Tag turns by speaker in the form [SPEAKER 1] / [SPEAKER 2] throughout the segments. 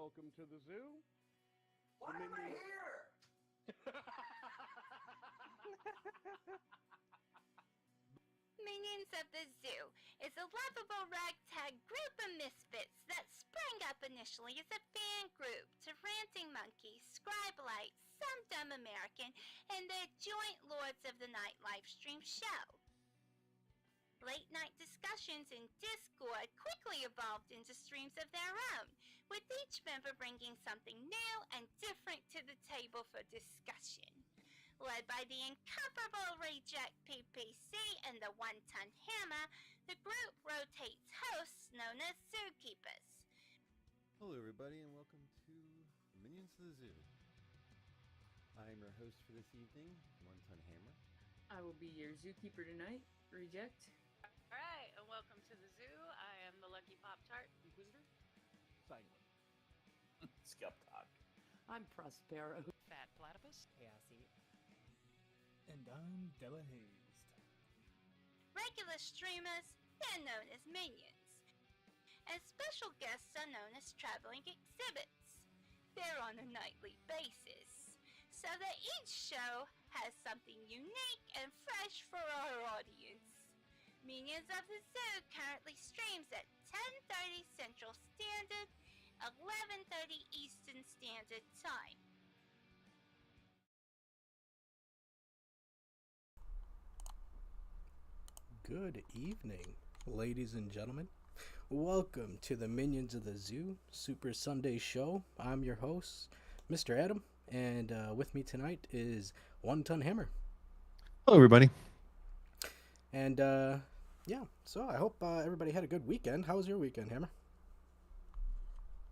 [SPEAKER 1] welcome to the zoo.
[SPEAKER 2] Why am I here?
[SPEAKER 3] Minions of the Zoo is a lovable ragtag group of misfits that sprang up initially as a fan group to Ranting Monkey, Scribelite, Some Dumb American, and their joint Lords of the Night livestream show. Late night discussions in Discord quickly evolved into streams of their own, with each member bringing something new and different to the table for discussion. Led by the incomparable Reject PPC and the One-Ton Hammer, the group rotates hosts known as Zookeepers.
[SPEAKER 4] Hello everybody and welcome to Minions of the Zoo. I am your host for this evening, One-Ton Hammer.
[SPEAKER 5] I will be your zookeeper tonight, Reject.
[SPEAKER 6] Alright, and welcome to the zoo. I am the Lucky Pop-Tart Inquisitor.
[SPEAKER 1] Sanguine.
[SPEAKER 2] Skep Tock.
[SPEAKER 7] I'm Prospero.
[SPEAKER 8] Fat Platypus.
[SPEAKER 7] Chaosy.
[SPEAKER 9] And I'm Delahazed.
[SPEAKER 3] Regular streamers, they're known as minions. And special guests are known as traveling exhibits. They're on a nightly basis, so that each show has something unique and fresh for our audience. Minions of the Zoo currently streams at 10:30 Central Standard, 11:30 Eastern Standard Time.
[SPEAKER 9] Good evening, ladies and gentlemen. Welcome to the Minions of the Zoo Super Sunday Show. I'm your host, Mr. Adam, and with me tonight is One-Ton Hammer.
[SPEAKER 10] Hello, everybody.
[SPEAKER 9] And yeah, so I hope everybody had a good weekend. How was your weekend, Hammer?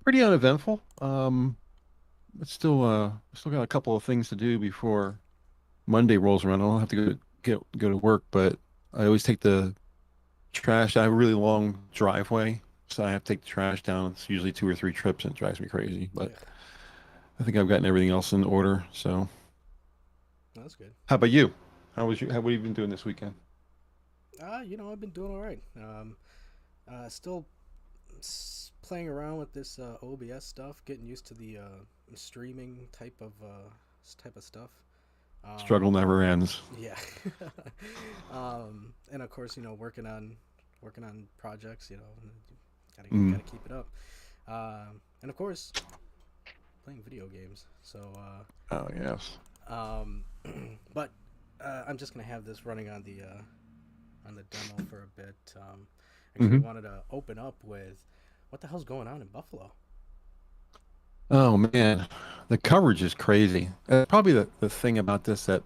[SPEAKER 10] Pretty uneventful. But still got a couple of things to do before Monday rolls around. I don't have to go to work, but I always take the trash. I have a really long driveway, so I have to take the trash down. It's usually 2 or 3 trips, and it drives me crazy. But yeah. I think I've gotten everything else in order. So
[SPEAKER 9] that's good.
[SPEAKER 10] How about you? What have you been doing this weekend?
[SPEAKER 9] I've been doing all right. Still playing around with this OBS stuff, getting used to the streaming type of stuff.
[SPEAKER 10] Struggle never ends.
[SPEAKER 9] Yeah. And of course, working on projects. Gotta keep it up. And of course, playing video games. So.
[SPEAKER 10] Oh yes.
[SPEAKER 9] But I'm just gonna have this running on the demo for a bit. Actually wanted to open up with what the hell's going on in Buffalo.
[SPEAKER 10] Oh man, the coverage is crazy. Probably the thing about this that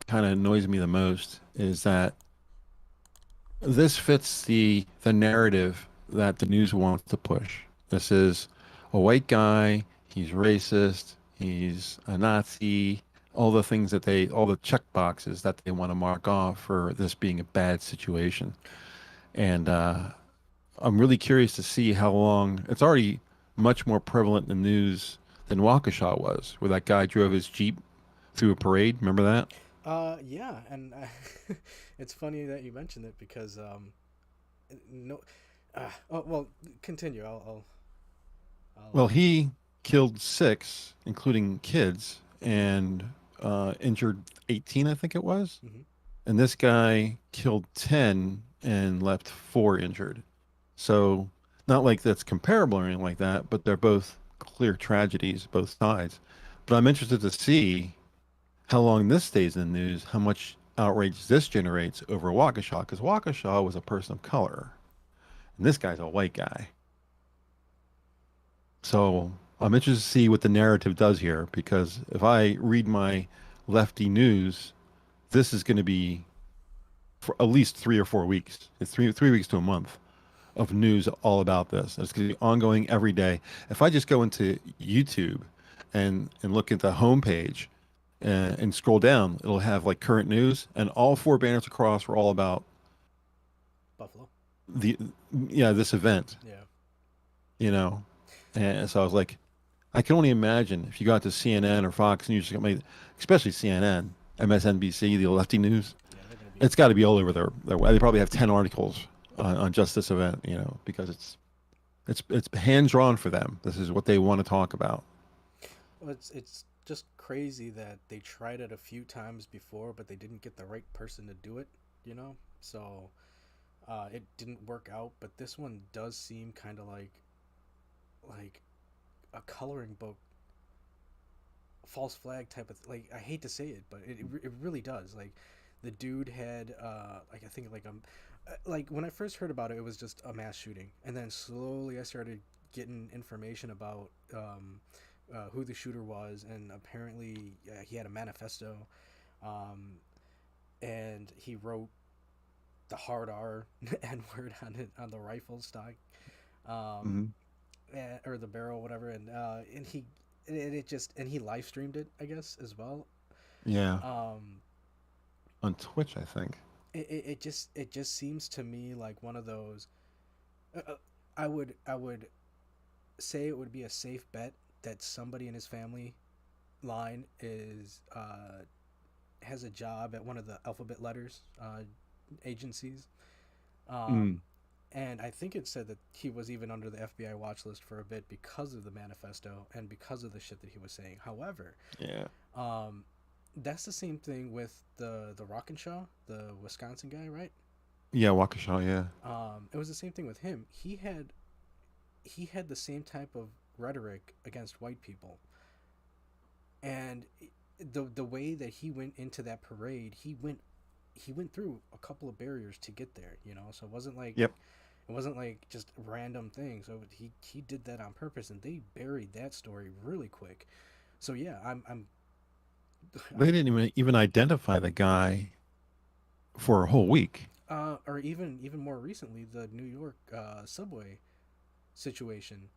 [SPEAKER 10] kind of annoys me the most is that this fits the narrative that the news wants to push. This is a white guy, he's racist, he's a Nazi, all the things all the check boxes that they want to mark off for this being a bad situation. And I'm really curious to see how long. It's already much more prevalent in the news than Waukesha was, where that guy drove his Jeep through a parade. Remember that?
[SPEAKER 9] Yeah, and it's funny that you mentioned it because well, continue.
[SPEAKER 10] Well, he killed 6, including kids, and injured 18, I think it was.
[SPEAKER 9] Mm-hmm.
[SPEAKER 10] And this guy killed 10 and left 4 injured. So not like that's comparable or anything like that, but they're both clear tragedies, both sides. But I'm interested to see how long this stays in the news, how much outrage this generates over Waukesha, because Waukesha was a person of color, and this guy's a white guy. So I'm interested to see what the narrative does here, because if I read my lefty news, this is going to be for at least 3 or 4 weeks. It's three weeks to a month of news all about this. It's going to be ongoing every day. If I just go into YouTube and look at the homepage and scroll down, it'll have like current news, and all 4 banners across were all about
[SPEAKER 9] Buffalo.
[SPEAKER 10] This event.
[SPEAKER 9] Yeah.
[SPEAKER 10] And so I was like, I can only imagine if you got to CNN or Fox News, especially CNN, MSNBC, the lefty news, it's got to be all over their way. They probably have 10 articles on just this event, because It's hand drawn for them. This is what they want to talk about.
[SPEAKER 9] Well, it's just crazy that they tried it a few times before, but they didn't get the right person to do it. You know, so it didn't work out. But this one does seem kind of like a coloring book, false flag type of like. I hate to say it, but it really does. Like the dude had like I think like when I first heard about it, it was just a mass shooting, and then slowly I started getting information about who the shooter was, and apparently he had a manifesto, and he wrote the hard R N word on it on the rifle stock, or the barrel, whatever, and he he live streamed it, I guess, as well.
[SPEAKER 10] Yeah.
[SPEAKER 9] Um,
[SPEAKER 10] On Twitch, I think.
[SPEAKER 9] it just seems to me like one of those. I would say it would be a safe bet that somebody in his family line is has a job at one of the alphabet letters agencies. And I think it said that he was even under the FBI watch list for a bit because of the manifesto and because of the shit that he was saying. However,
[SPEAKER 10] Yeah.
[SPEAKER 9] that's the same thing with the Rockenshaw, the Wisconsin guy, right?
[SPEAKER 10] Yeah, Waukesha, yeah.
[SPEAKER 9] It was the same thing with him. He had the same type of rhetoric against white people, and the way that he went into that parade, he went through a couple of barriers to get there. You know, so it wasn't like
[SPEAKER 10] Yep.
[SPEAKER 9] it wasn't like just a random thing. So he did that on purpose, and they buried that story really quick. So yeah,
[SPEAKER 10] They didn't even identify the guy for a whole week.
[SPEAKER 9] or even more recently, the New York subway situation.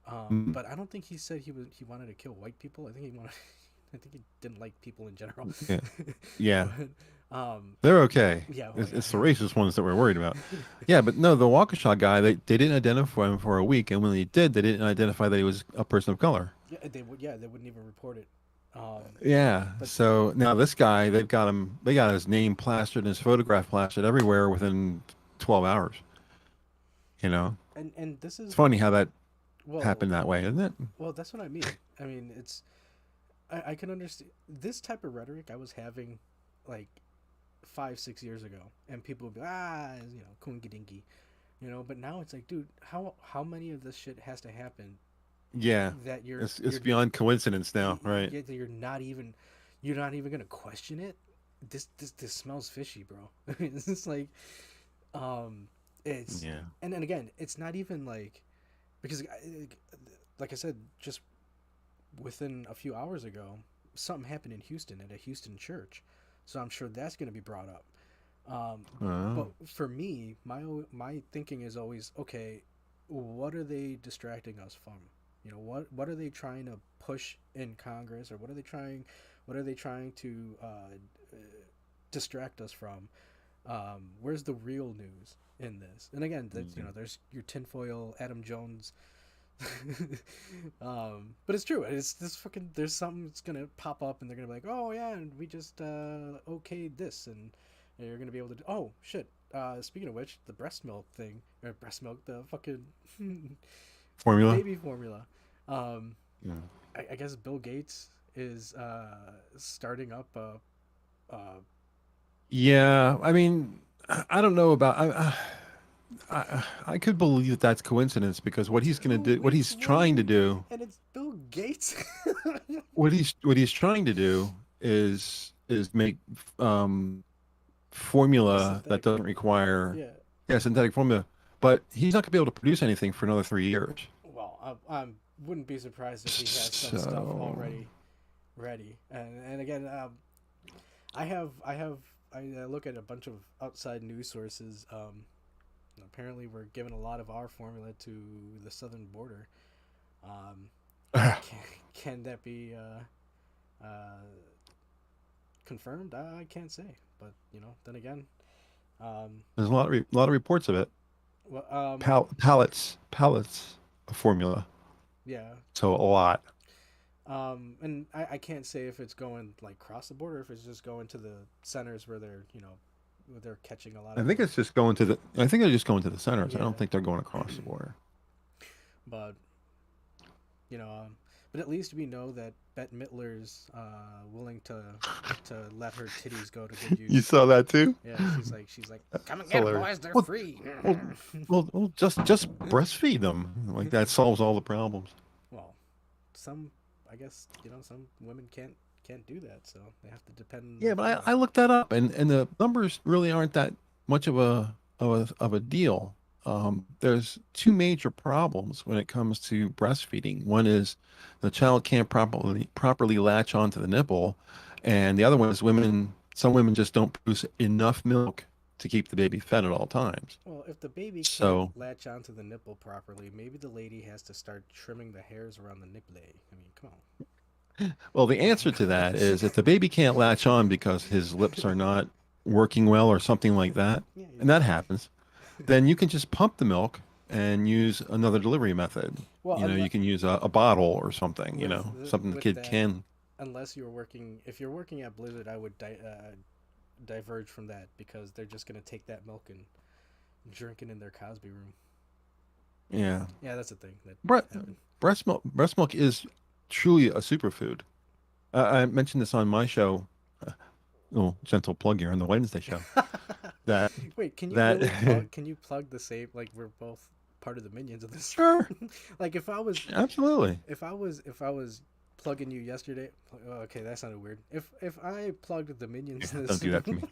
[SPEAKER 9] But I don't think he said he wanted to kill white people. I think he didn't like people in general.
[SPEAKER 10] Yeah. Yeah.
[SPEAKER 9] But,
[SPEAKER 10] They're okay.
[SPEAKER 9] yeah, well,
[SPEAKER 10] It's the racist ones that we're worried about. Yeah, but no, the Waukesha guy, they didn't identify him for a week, and when they did, they didn't identify that he was a person of color.
[SPEAKER 9] yeah, they wouldn't even report it.
[SPEAKER 10] Yeah.
[SPEAKER 9] But-
[SPEAKER 10] So now this guy, they got his name plastered and his photograph plastered everywhere within 12 hours. You know,
[SPEAKER 9] and this is
[SPEAKER 10] it's funny how that
[SPEAKER 9] well,
[SPEAKER 10] happened that way, isn't it?
[SPEAKER 9] Well, that's what I mean. I mean, I can understand this type of rhetoric I was having like 5-6 years ago, and people would be kungi dinky, you know. But now it's like, dude, how many of this shit has to happen
[SPEAKER 10] Yeah.
[SPEAKER 9] that
[SPEAKER 10] It's
[SPEAKER 9] you're
[SPEAKER 10] beyond coincidence now, right?
[SPEAKER 9] that you're not even gonna question it. This smells fishy, bro. It's just like, it's
[SPEAKER 10] Yeah.
[SPEAKER 9] and then again, it's not even like because like I said, just within a few hours ago, something happened in Houston at a Houston church, so I'm sure that's going to be brought up. But for me, my thinking is always, okay, what are they distracting us from? You know, what are they trying to push in Congress, or what are they trying to distract us from? Where's the real news in this? And again, there's your tinfoil Adam Jones. But it's true. It's this fucking. There's something that's gonna pop up, and they're gonna be like, "Oh yeah, and we just okayed this," and you're gonna be able to. Oh shit. Speaking of which, the the fucking
[SPEAKER 10] Formula.
[SPEAKER 9] baby formula.
[SPEAKER 10] Yeah.
[SPEAKER 9] I guess Bill Gates is starting up
[SPEAKER 10] Yeah, I mean, I don't know about. I could believe that that's coincidence because what he's going to do, what he's trying to do,
[SPEAKER 9] and it's Bill Gates.
[SPEAKER 10] what he's trying to do is make formula
[SPEAKER 9] Synthetic.
[SPEAKER 10] that doesn't require
[SPEAKER 9] Yeah.
[SPEAKER 10] synthetic formula, but he's not going to be able to produce anything for another 3 years.
[SPEAKER 9] Well, I wouldn't be surprised if he has some stuff already ready. And again, I look at a bunch of outside news sources. Apparently, we're giving a lot of our formula to the southern border. Can that be confirmed? I can't say, but then again,
[SPEAKER 10] There's a lot of reports of it.
[SPEAKER 9] well,
[SPEAKER 10] Pallets of formula.
[SPEAKER 9] yeah.
[SPEAKER 10] So a lot.
[SPEAKER 9] And I can't say if it's going like across the border, if it's just going to the centers where they're where they're catching a lot.
[SPEAKER 10] I think it's just going to the. I think they're just going to the centers. I
[SPEAKER 9] Yeah.
[SPEAKER 10] don't think they're going across the border.
[SPEAKER 9] but you know, but at least we know that Bette Midler's willing to let her titties go to good use.
[SPEAKER 10] You saw that too?
[SPEAKER 9] Yeah, she's like, come and get them, boys, they're free.
[SPEAKER 10] Well, just breastfeed them. Like that solves all the problems.
[SPEAKER 9] Well, I guess some women can't do that, so they have to depend.
[SPEAKER 10] Yeah, but I looked that up, and the numbers really aren't that much of a deal. There's two major problems when it comes to breastfeeding. One is the child can't properly latch onto the nipple, and the other one is some women just don't produce enough milk to keep the baby fed at all times.
[SPEAKER 9] Well, if the baby can't latch onto the nipple properly, maybe the lady has to start trimming the hairs around the nipple. I mean, come on.
[SPEAKER 10] Well, the answer to that is if the baby can't latch on because his lips are not working well or something like that, and that happens, then you can just pump the milk and use another delivery method. Well, you can use a bottle or something, something the kid can.
[SPEAKER 9] Unless if you're working at Blizzard, I would diverge from that, because they're just going to take that milk and drink it in their Cosby room.
[SPEAKER 10] Yeah.
[SPEAKER 9] Yeah, that's the thing.
[SPEAKER 10] Breast milk is truly a superfood. I mentioned this on my show, little gentle plug here on the Wednesday show.
[SPEAKER 9] Wait, can you plug the same, like we're both part of the Minions of this?
[SPEAKER 10] Sure.
[SPEAKER 9] Like if I was plugging you yesterday, okay, that sounded weird. If I plugged the Minions,
[SPEAKER 10] don't do that to me.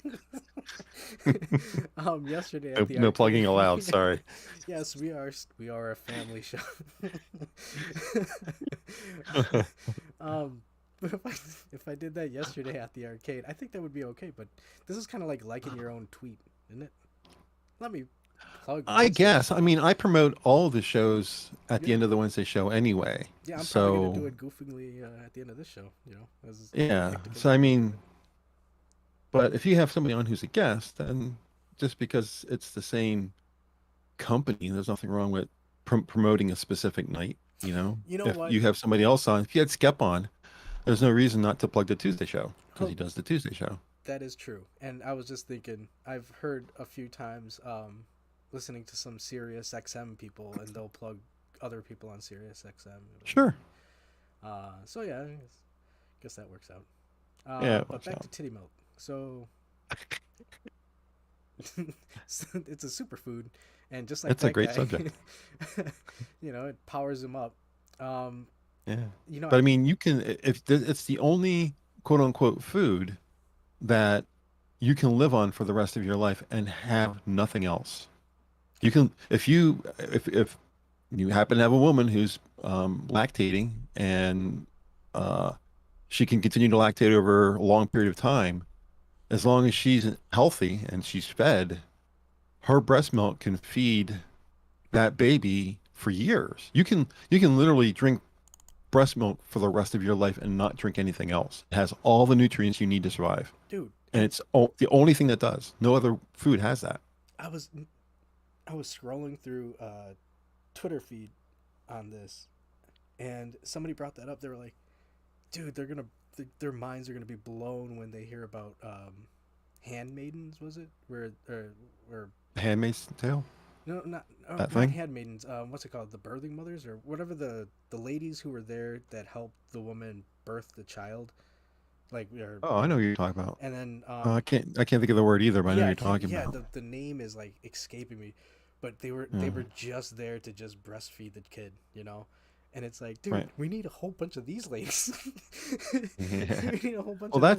[SPEAKER 9] Yesterday at the
[SPEAKER 10] no plugging allowed. Sorry.
[SPEAKER 9] Yes, we are a family show. But if I did that yesterday at the arcade, I think that would be okay. But this is kind of like liking your own tweet, isn't it? Let me plug.
[SPEAKER 10] I guess. I mean, I promote all of the shows at the end of the Wednesday show anyway.
[SPEAKER 9] Yeah, I'm probably gonna do it goofingly at the end of this show.
[SPEAKER 10] So I mean, but if you have somebody on who's a guest, then just because it's the same company, there's nothing wrong with promoting a specific night. If
[SPEAKER 9] what?
[SPEAKER 10] You have somebody else on. If you had Skep on, there's no reason not to plug the Tuesday show, because he does the Tuesday show.
[SPEAKER 9] That is true. And I was just thinking, I've heard a few times listening to some Sirius XM people, and they'll plug other people on Sirius XM.
[SPEAKER 10] Sure.
[SPEAKER 9] So yeah, I guess that works out. But back to titty milk. So it's a superfood, and just like
[SPEAKER 10] it's a great subject.
[SPEAKER 9] It powers them up.
[SPEAKER 10] But I mean, you can, if it's the only quote unquote food that you can live on for the rest of your life and have nothing else. You can, if you happen to have a woman who's lactating, and she can continue to lactate over a long period of time, as long as she's healthy and she's fed, her breast milk can feed that baby for years. You can literally drink breast milk for the rest of your life and not drink anything else. It has all the nutrients you need to survive.
[SPEAKER 9] Dude.
[SPEAKER 10] And it's the only thing that does. No other food has that.
[SPEAKER 9] I was scrolling through Twitter feed on this, and somebody brought that up. They were like, dude, their minds are gonna be blown when they hear about handmaidens, was it? Where
[SPEAKER 10] Handmaid's Tale?
[SPEAKER 9] No, not handmaidens. What's it called? The birthing mothers, or whatever, the ladies who were there that helped the woman birth the child. I
[SPEAKER 10] know what you're talking about.
[SPEAKER 9] And then
[SPEAKER 10] I can't think of the word either, but I know what you're talking about.
[SPEAKER 9] Yeah, the name is like escaping me, but they were just there to just breastfeed the kid, And it's like, dude, we need a whole bunch of these ladies. We need a whole bunch. Well,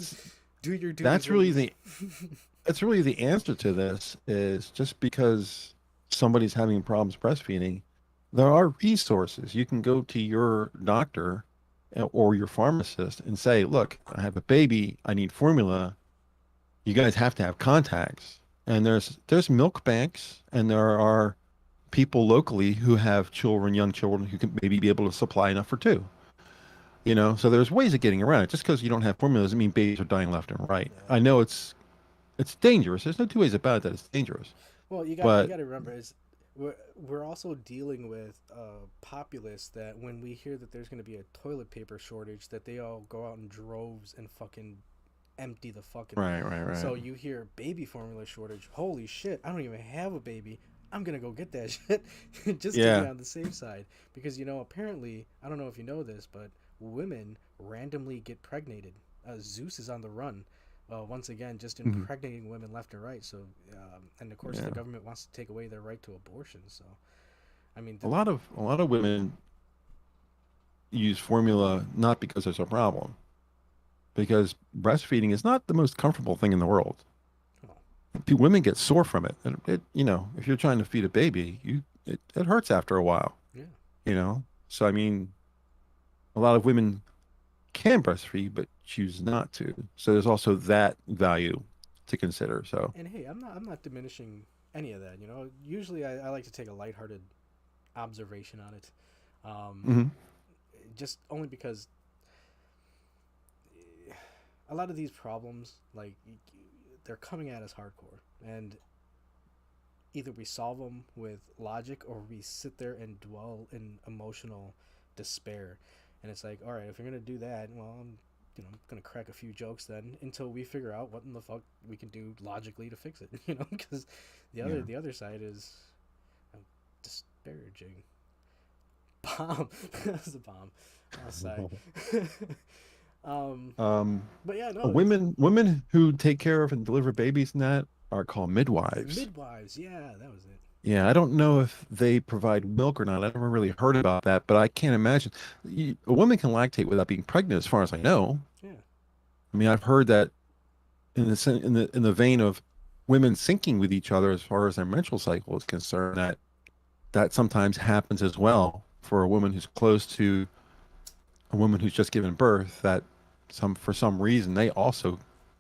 [SPEAKER 9] do your duty.
[SPEAKER 10] That's really the answer to this. Is just because somebody's having problems breastfeeding, there are resources. You can go to your doctor or your pharmacist and say, look, I have a baby, I need formula. You guys have to have contacts. And there's milk banks, and there are people locally who have young children who can maybe be able to supply enough for two. So there's ways of getting around it. Just because you don't have formula doesn't mean babies are dying left and right. I know it's dangerous. There's no two ways about it that it's dangerous.
[SPEAKER 9] Well, you got to remember, we're also dealing with a populace that when we hear that there's going to be a toilet paper shortage, that they all go out in droves and fucking empty the fucking...
[SPEAKER 10] Right.
[SPEAKER 9] So you hear baby formula shortage. Holy shit, I don't even have a baby. I'm gonna go get that shit just to
[SPEAKER 10] Yeah.
[SPEAKER 9] be on the safe side. Because apparently, I don't know if you know this, but women randomly get pregnated. Zeus is on the run. Once again, just
[SPEAKER 10] Mhm.
[SPEAKER 9] impregnating women left and right. So, and of course,
[SPEAKER 10] Yeah.
[SPEAKER 9] the government wants to take away their right to abortion. So, I mean,
[SPEAKER 10] A lot of women use formula not because there's a problem, because breastfeeding is not the most comfortable thing in the world.
[SPEAKER 9] oh,
[SPEAKER 10] Women get sore from it. And if you're trying to feed a baby, it hurts after a while,
[SPEAKER 9] yeah.
[SPEAKER 10] So I mean, a lot of women can breastfeed but choose not to. So there's also that value to consider. So,
[SPEAKER 9] And hey, I'm not diminishing any of that. Usually I like to take a lighthearted observation on it,
[SPEAKER 10] mhm.
[SPEAKER 9] just only because a lot of these problems, like, they're coming at us hardcore, and either we solve them with logic or we sit there and dwell in emotional despair. And it's like, all right, if you're gonna do that, well, I'm gonna crack a few jokes then until we figure out what in the fuck we can do logically to fix it. Because
[SPEAKER 10] Yeah.
[SPEAKER 9] the other side is disparaging. Bomb. That's a bomb. Outside. But yeah, no.
[SPEAKER 10] Women who take care of and deliver babies and that are called midwives.
[SPEAKER 9] Midwives. Yeah, that was it.
[SPEAKER 10] Yeah, I don't know if they provide milk or not. I never really heard about that, but I can't imagine. A woman can lactate without being pregnant, as far as I know.
[SPEAKER 9] Yeah.
[SPEAKER 10] I mean, I've heard that in the vein of women syncing with each other as far as their menstrual cycle is concerned, that sometimes happens as well for a woman who's close to a woman who's just given birth, that for some reason they also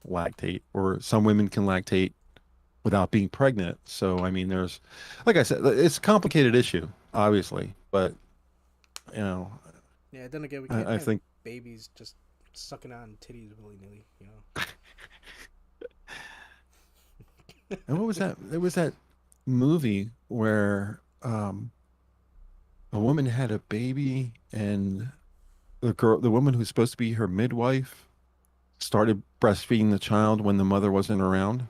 [SPEAKER 10] lactate, or some women can lactate without being pregnant. So I mean, there's, like I said, it's a complicated issue, obviously, but you know,
[SPEAKER 9] Yeah, then again, we can't
[SPEAKER 10] I
[SPEAKER 9] have
[SPEAKER 10] think
[SPEAKER 9] babies just sucking on titties willy nilly.
[SPEAKER 10] and what was that? There was that movie where a woman had a baby, and the woman who's supposed to be her midwife, started breastfeeding the child when the mother wasn't around.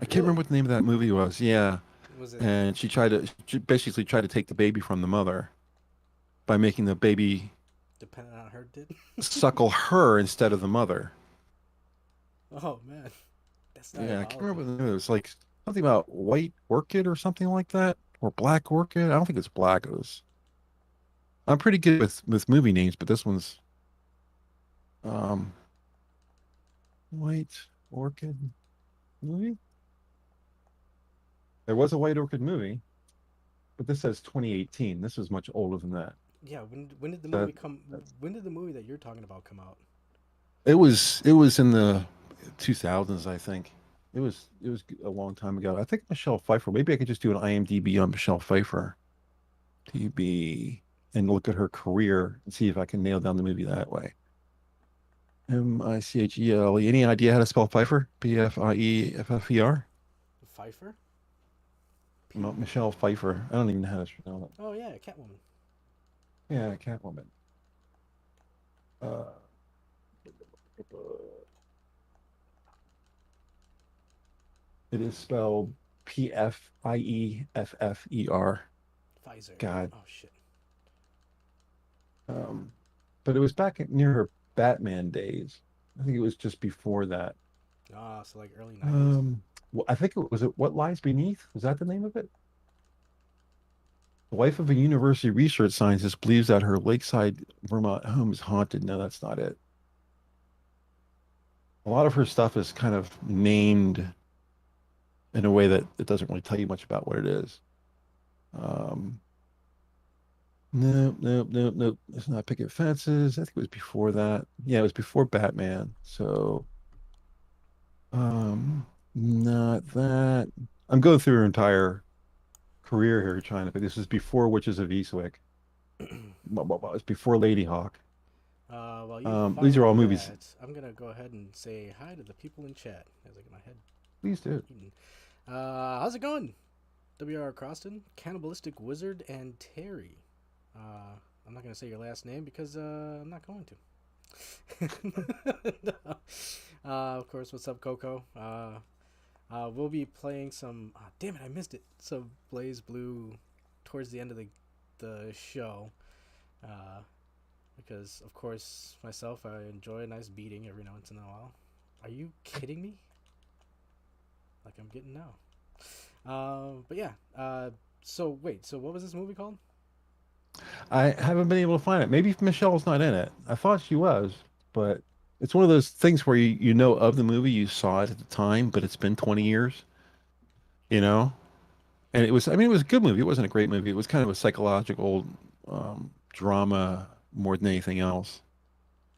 [SPEAKER 10] I can't remember what the name of that movie was. Yeah.
[SPEAKER 9] Was it?
[SPEAKER 10] And she basically tried to take the baby from the mother by making the baby
[SPEAKER 9] Depending on her did.
[SPEAKER 10] suckle her instead of the mother.
[SPEAKER 9] Oh man, that's
[SPEAKER 10] Yeah, I can't
[SPEAKER 9] diabolical.
[SPEAKER 10] remember the name. It was like something about white orchid or something like that, or black orchid. I don't think it's black. It was. I'm pretty good with movie names, but this one's um white orchid movie. There was a white orchid movie, but this says 2018. This was much older than that.
[SPEAKER 9] Yeah, when did the
[SPEAKER 10] So
[SPEAKER 9] movie come? When did the movie that you're talking about come out?
[SPEAKER 10] it was in the 2000s, I think. It was a long time ago. I think Michelle Pfeiffer. Maybe I could just do an IMDb on Michelle Pfeiffer, TB, and look at her career and see if I can nail down the movie that way. Michele. Any idea how to spell Pfeiffer? Pfeiffer?
[SPEAKER 9] Pfeiffer?
[SPEAKER 10] Michelle Pfeiffer. I don't even know how to spell it.
[SPEAKER 9] Oh yeah, Catwoman.
[SPEAKER 10] Yeah, Catwoman. It is spelled Pfieffer.
[SPEAKER 9] Pfizer.
[SPEAKER 10] God.
[SPEAKER 9] Oh shit.
[SPEAKER 10] But it was near her Batman days. I think it was just before that.
[SPEAKER 9] Ah, so like early 90s.
[SPEAKER 10] Well, I think it What Lies Beneath? Was that the name of it? The wife of a university research scientist believes that her Lakeside, Vermont home is haunted. No, that's not it. A lot of her stuff is kind of named in a way that it doesn't really tell you much about what it is. Nope. It's not Picket Fences. I think it was before that. Yeah, it was before Batman. So, not that. I'm going through her entire career here trying to. This is before Witches of Eastwick. It's before Lady Hawk.
[SPEAKER 9] Well, you
[SPEAKER 10] These are all
[SPEAKER 9] find
[SPEAKER 10] movies.
[SPEAKER 9] that, I'm gonna go ahead and say hi to the people in chat as I get my head
[SPEAKER 10] Please do.
[SPEAKER 9] eaten. How's it going? W.R. Croston, Cannibalistic Wizard, and Terry. I'm not gonna say your last name because I'm not going to. Of course, what's up, Coco? We'll be playing some. Damn it, I missed it. Some Blaze Blue towards the end of the show. Because of course myself, I enjoy a nice beating every once in a while. Are you kidding me? Like I'm getting now. But yeah. So wait. So what was this movie called?
[SPEAKER 10] I haven't been able to find it. Maybe Michelle's not in it. I thought she was, but it's one of those things where you know of the movie, you saw it at the time, but it's been 20 years, you know? And it was, I mean, it was a good movie. It wasn't a great movie. It was kind of a psychological drama more than anything else.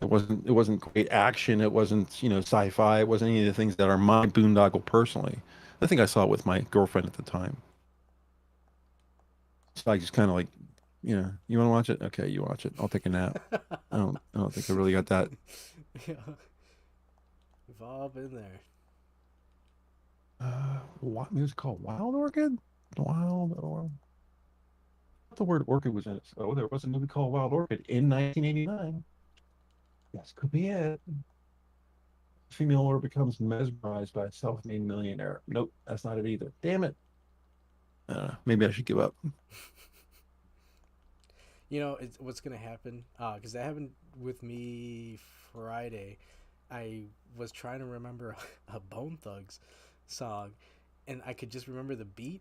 [SPEAKER 10] It wasn't great action. It wasn't, sci-fi. It wasn't any of the things that are my boondoggle personally. I think I saw it with my girlfriend at the time. So I just kind of like, you want to watch it? Okay, you watch it. I'll take a nap. I don't think I really got that.
[SPEAKER 9] Yeah. We've all been there.
[SPEAKER 10] What music called Wild Orchid? Wild or the word orchid was in it. Oh, there was a movie called Wild Orchid in 1989. Yes, could be it. Female lord becomes mesmerized by a self-made millionaire. Nope, that's not it either. Damn it. Maybe I should give up.
[SPEAKER 9] What's gonna happen? Because that happened with me Friday. I was trying to remember a Bone Thugs song, and I could just remember the beat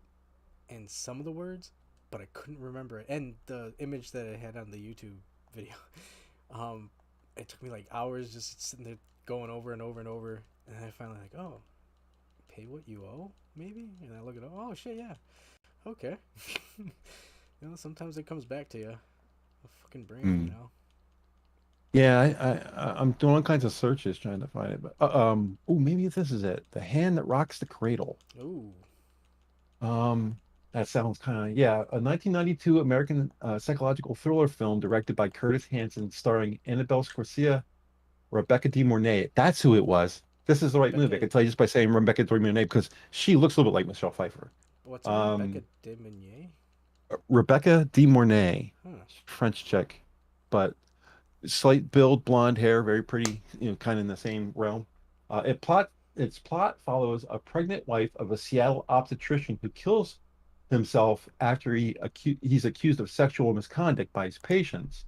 [SPEAKER 9] and some of the words, but I couldn't remember it. And the image that I had on the YouTube video. It took me like hours just sitting there going over and over and over, and I finally like, oh, pay what you owe, maybe. And I look at it, oh shit, yeah, okay. Sometimes it comes back to you. A fucking brain,
[SPEAKER 10] Yeah, I'm doing all kinds of searches trying to find it, but maybe this is it. The Hand That Rocks the Cradle.
[SPEAKER 9] Ooh.
[SPEAKER 10] That sounds kind of, yeah, a 1992 American psychological thriller film directed by Curtis Hanson, starring Annabelle Scorcia, Rebecca De Mornay. That's who it was. This is the right movie. I can tell you just by saying Rebecca De Mornay because she looks a little bit like Michelle Pfeiffer.
[SPEAKER 9] What's her name? Rebecca De Mornay?
[SPEAKER 10] Rebecca De Mornay,
[SPEAKER 9] huh.
[SPEAKER 10] French chick, but slight build, blonde hair, very pretty, kind of in the same realm. Its plot follows a pregnant wife of a Seattle obstetrician who kills himself after he's accused of sexual misconduct by his patients.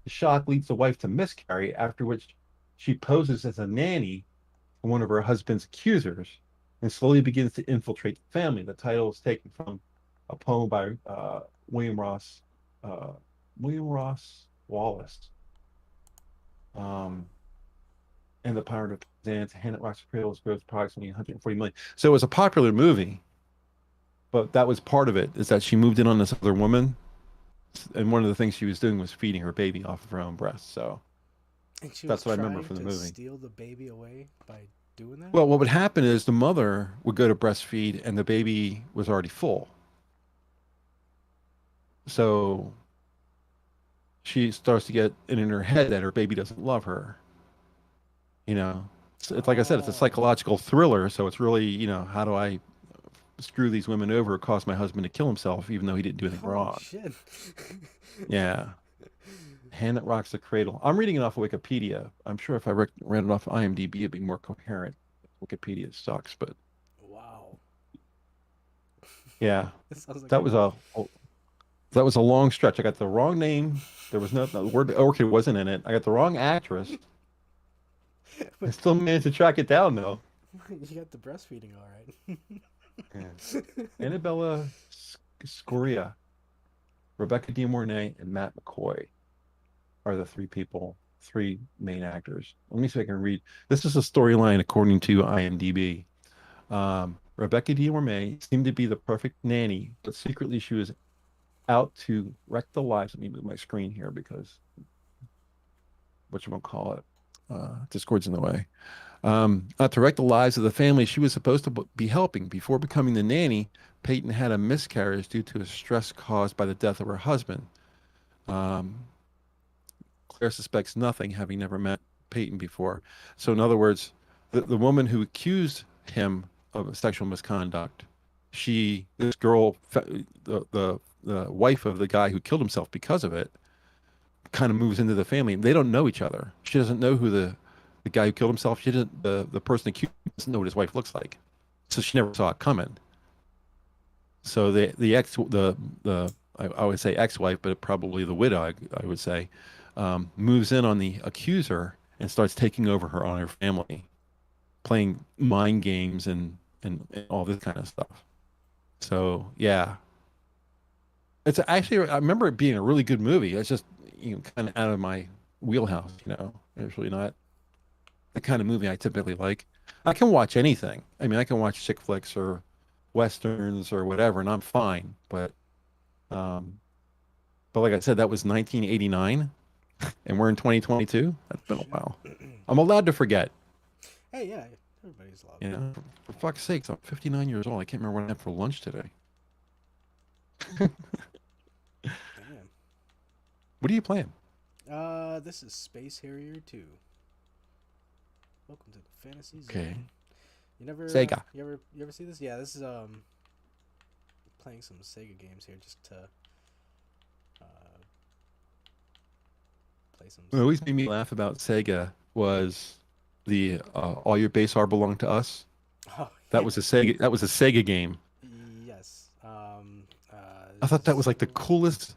[SPEAKER 10] The shock leads the wife to miscarry, after which she poses as a nanny for one of her husband's accusers and slowly begins to infiltrate the family. The title is taken from a poem by William Ross Wallace. And the Pirate of Penzance, Hand That Rocks the Cradle, grossed approximately 140 million. So it was a popular movie, but that was part of it, is that she moved in on this other woman, and one of the things she was doing was feeding her baby off of her own breast. So that's what I remember from the movie.
[SPEAKER 9] Steal the baby away by doing that?
[SPEAKER 10] Well, what would happen is the mother would go to breastfeed, and the baby was already full. So she starts to get it in her head that her baby doesn't love her. It's like I said, it's a psychological thriller. So it's really, how do I screw these women over, cause my husband to kill himself, even though he didn't do anything wrong?
[SPEAKER 9] Shit.
[SPEAKER 10] Yeah. Hand That Rocks the Cradle. I'm reading it off of Wikipedia. I'm sure if I read it off of IMDb, it'd be more coherent. Wikipedia sucks, but
[SPEAKER 9] wow.
[SPEAKER 10] Yeah, that was a long stretch. I got the wrong name. There was no, the word orchid wasn't in it. I got the wrong actress. I still managed to track it down though.
[SPEAKER 9] You got the breastfeeding all right.
[SPEAKER 10] Yeah. Annabella Scoria, Rebecca De Mornay, and Matt McCoy are the three main actors. Let me see if I can read. This is a storyline according to IMDb. Rebecca De Mornay seemed to be the perfect nanny, but secretly she was out to wreck the lives. Let me move my screen here because whatchamacallit, Discord's in the way. To wreck the lives of the family she was supposed to be helping. Before becoming the nanny, Peyton had a miscarriage due to a stress caused by the death of her husband. Claire suspects nothing, having never met Peyton before. So in other words, the woman who accused him of sexual misconduct, this girl, the wife of the guy who killed himself because of it, kind of moves into the family. They don't know each other. She doesn't know who the guy who killed himself. She doesn't. The person accused doesn't know what his wife looks like. so she never saw it coming. So I would say ex-wife, but probably the widow, I would say, moves in on the accuser and starts taking over her on her family, playing mind games and all this kind of stuff. So yeah, it's actually, I remember it being a really good movie. It's just, kind of out of my wheelhouse. It's really not the kind of movie I typically like. I can watch anything. I mean, I can watch chick flicks or westerns or whatever, and I'm fine. But like I said, that was 1989, and we're in 2022. That's been a while. I'm allowed to forget.
[SPEAKER 9] Hey, yeah, everybody's allowed.
[SPEAKER 10] For fuck's sakes, I'm 59 years old. I can't remember what I had for lunch today.
[SPEAKER 9] Damn.
[SPEAKER 10] What are you playing?
[SPEAKER 9] This is Space Harrier 2. Welcome to the fantasy zone.
[SPEAKER 10] Okay.
[SPEAKER 9] You never
[SPEAKER 10] Sega.
[SPEAKER 9] You ever see this? Yeah, this is playing some Sega games here just to play some.
[SPEAKER 10] What always made me laugh about Sega was the All Your Base Are Belong to Us.
[SPEAKER 9] Oh,
[SPEAKER 10] That was a Sega. That was a Sega game.
[SPEAKER 9] Yes.
[SPEAKER 10] I thought that was like the coolest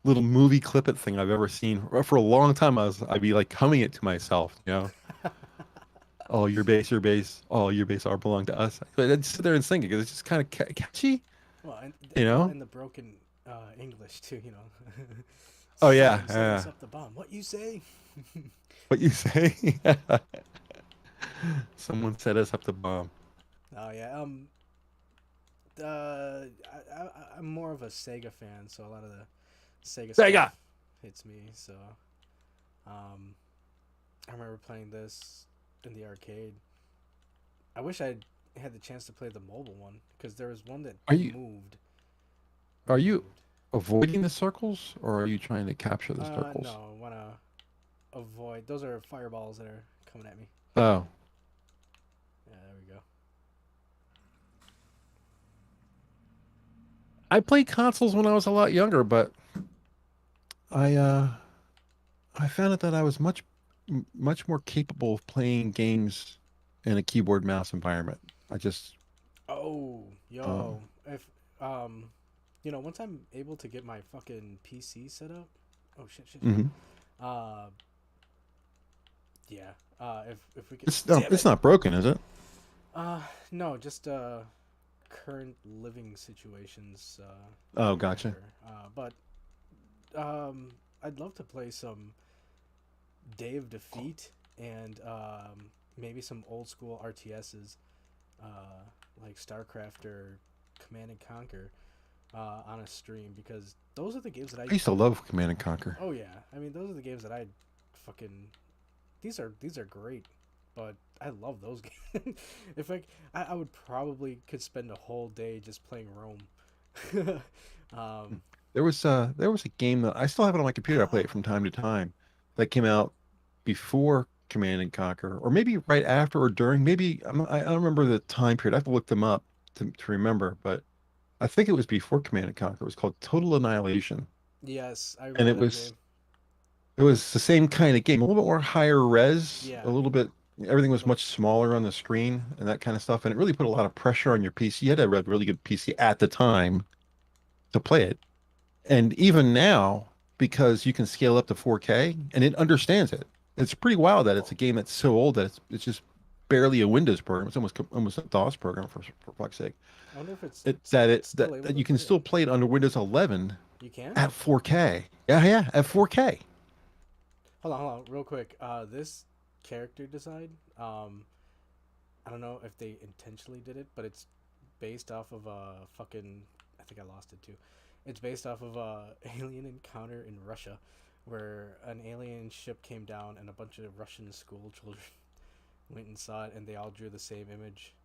[SPEAKER 10] little movie clip-it thing I've ever seen. For a long time, I'd be like humming it to myself. All your base, all your base are belong to us. But I'd sit there and sing it because it's just kind of catchy.
[SPEAKER 9] Well, and the broken English too.
[SPEAKER 10] Oh yeah,
[SPEAKER 9] Set us up the bomb. What you say?
[SPEAKER 10] What you say? Someone set us up the bomb.
[SPEAKER 9] Oh yeah. I'm more of a Sega fan, so a lot of the Sega stuff hits me. So, I remember playing this in the arcade. I wish I had the chance to play the mobile one because there was one that moved.
[SPEAKER 10] Are you avoiding the circles, or are you trying to capture the circles?
[SPEAKER 9] No, I want to avoid. Those are fireballs that are coming at me.
[SPEAKER 10] Oh.
[SPEAKER 9] Yeah, there we go.
[SPEAKER 10] I played consoles when I was a lot younger, but I found out that I was much more capable of playing games in a keyboard mouse environment. If
[SPEAKER 9] once I'm able to get my fucking PC set up. Oh shit.
[SPEAKER 10] Mm-hmm.
[SPEAKER 9] If we could.
[SPEAKER 10] It's not broken, is it?
[SPEAKER 9] No, just current living situations.
[SPEAKER 10] Oh, gotcha.
[SPEAKER 9] But I'd love to play some Day of Defeat and maybe some old school RTSs, like StarCraft or Command and Conquer, on a stream, because those are the games that I
[SPEAKER 10] used to love Command and Conquer.
[SPEAKER 9] Oh yeah, I mean those are the games that I fucking. These are great, but I love those games. If I would probably could spend a whole day just playing Rome.
[SPEAKER 10] There was a game that I still have it on my computer. I play it from time to time. That came out before Command and Conquer, or maybe right after or during. Maybe I don't remember the time period. I have to look them up to remember, but I think it was before Command and Conquer. It was called Total Annihilation.
[SPEAKER 9] Yes, I remember.
[SPEAKER 10] And it was the same kind of game, a little bit more higher res,
[SPEAKER 9] Yeah.
[SPEAKER 10] a little bit. Everything was much smaller on the screen and that kind of stuff, and it really put a lot of pressure on your PC. You had to have a really good PC at the time to play it. And even now, because you can scale up to 4K and it understands it. It's pretty wild that it's a game that's so old that it's just barely a Windows program. It's almost a DOS program for fuck's sake.
[SPEAKER 9] I wonder if it's
[SPEAKER 10] that you can still play it under Windows 11.
[SPEAKER 9] You can?
[SPEAKER 10] At 4K. Yeah, at 4K.
[SPEAKER 9] Hold on, real quick. This character design, I don't know if they intentionally did it, but it's based off of a fucking. I think I lost it too. It's based off of a alien encounter in Russia, where an alien ship came down and a bunch of Russian school children went and saw it, and they all drew the same image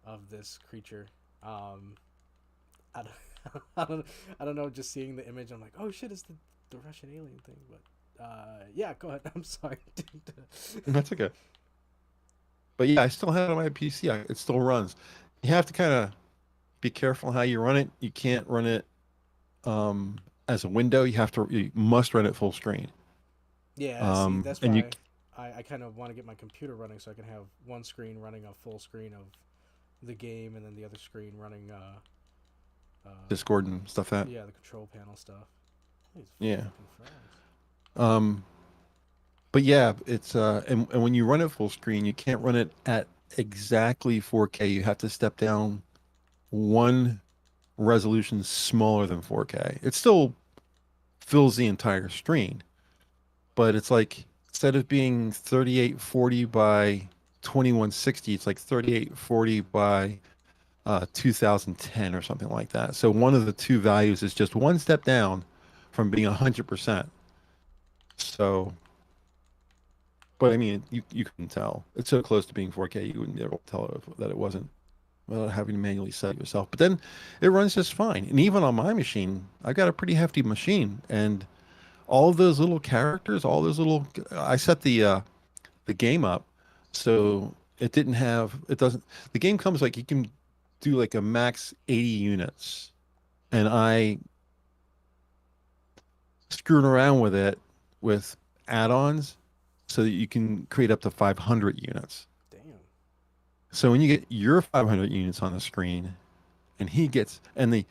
[SPEAKER 9] of this creature. I don't know. Just seeing the image, I'm like, oh shit, it's the Russian alien thing. But yeah, go ahead. I'm sorry.
[SPEAKER 10] That's okay. But yeah, I still have it on my PC. It still runs. You have to kind of be careful how you run it. You can't run it as a window. You must run it full screen.
[SPEAKER 9] Yeah, see, that's why I kind of want to get my computer running so I can have one screen running a full screen of the game, and then the other screen running
[SPEAKER 10] Discord and stuff that.
[SPEAKER 9] yeah, the control panel stuff. These
[SPEAKER 10] Yeah.
[SPEAKER 9] fucking frogs.
[SPEAKER 10] But yeah, it's and when you run it full screen, you can't run it at exactly 4K. You have to step down one resolution smaller than 4K. It still fills the entire screen, but it's like instead of being 3840 by 2160, it's like 3840 by 2010 or something like that. So one of the two values is just one step down from being 100%. So, but I mean, you can tell. It's so close to being 4K, you wouldn't be able to tell that it wasn't without having to manually set it yourself. But then it runs just fine. And even on my machine, I've got a pretty hefty machine, and all of those little characters, all those little, I set the game up so it doesn't, the game comes like you can do like a max 80 units, and I screwed around with it with add-ons so that you can create up to 500 units.
[SPEAKER 9] Damn.
[SPEAKER 10] So when you get your 500 units on the screen, and he gets, and the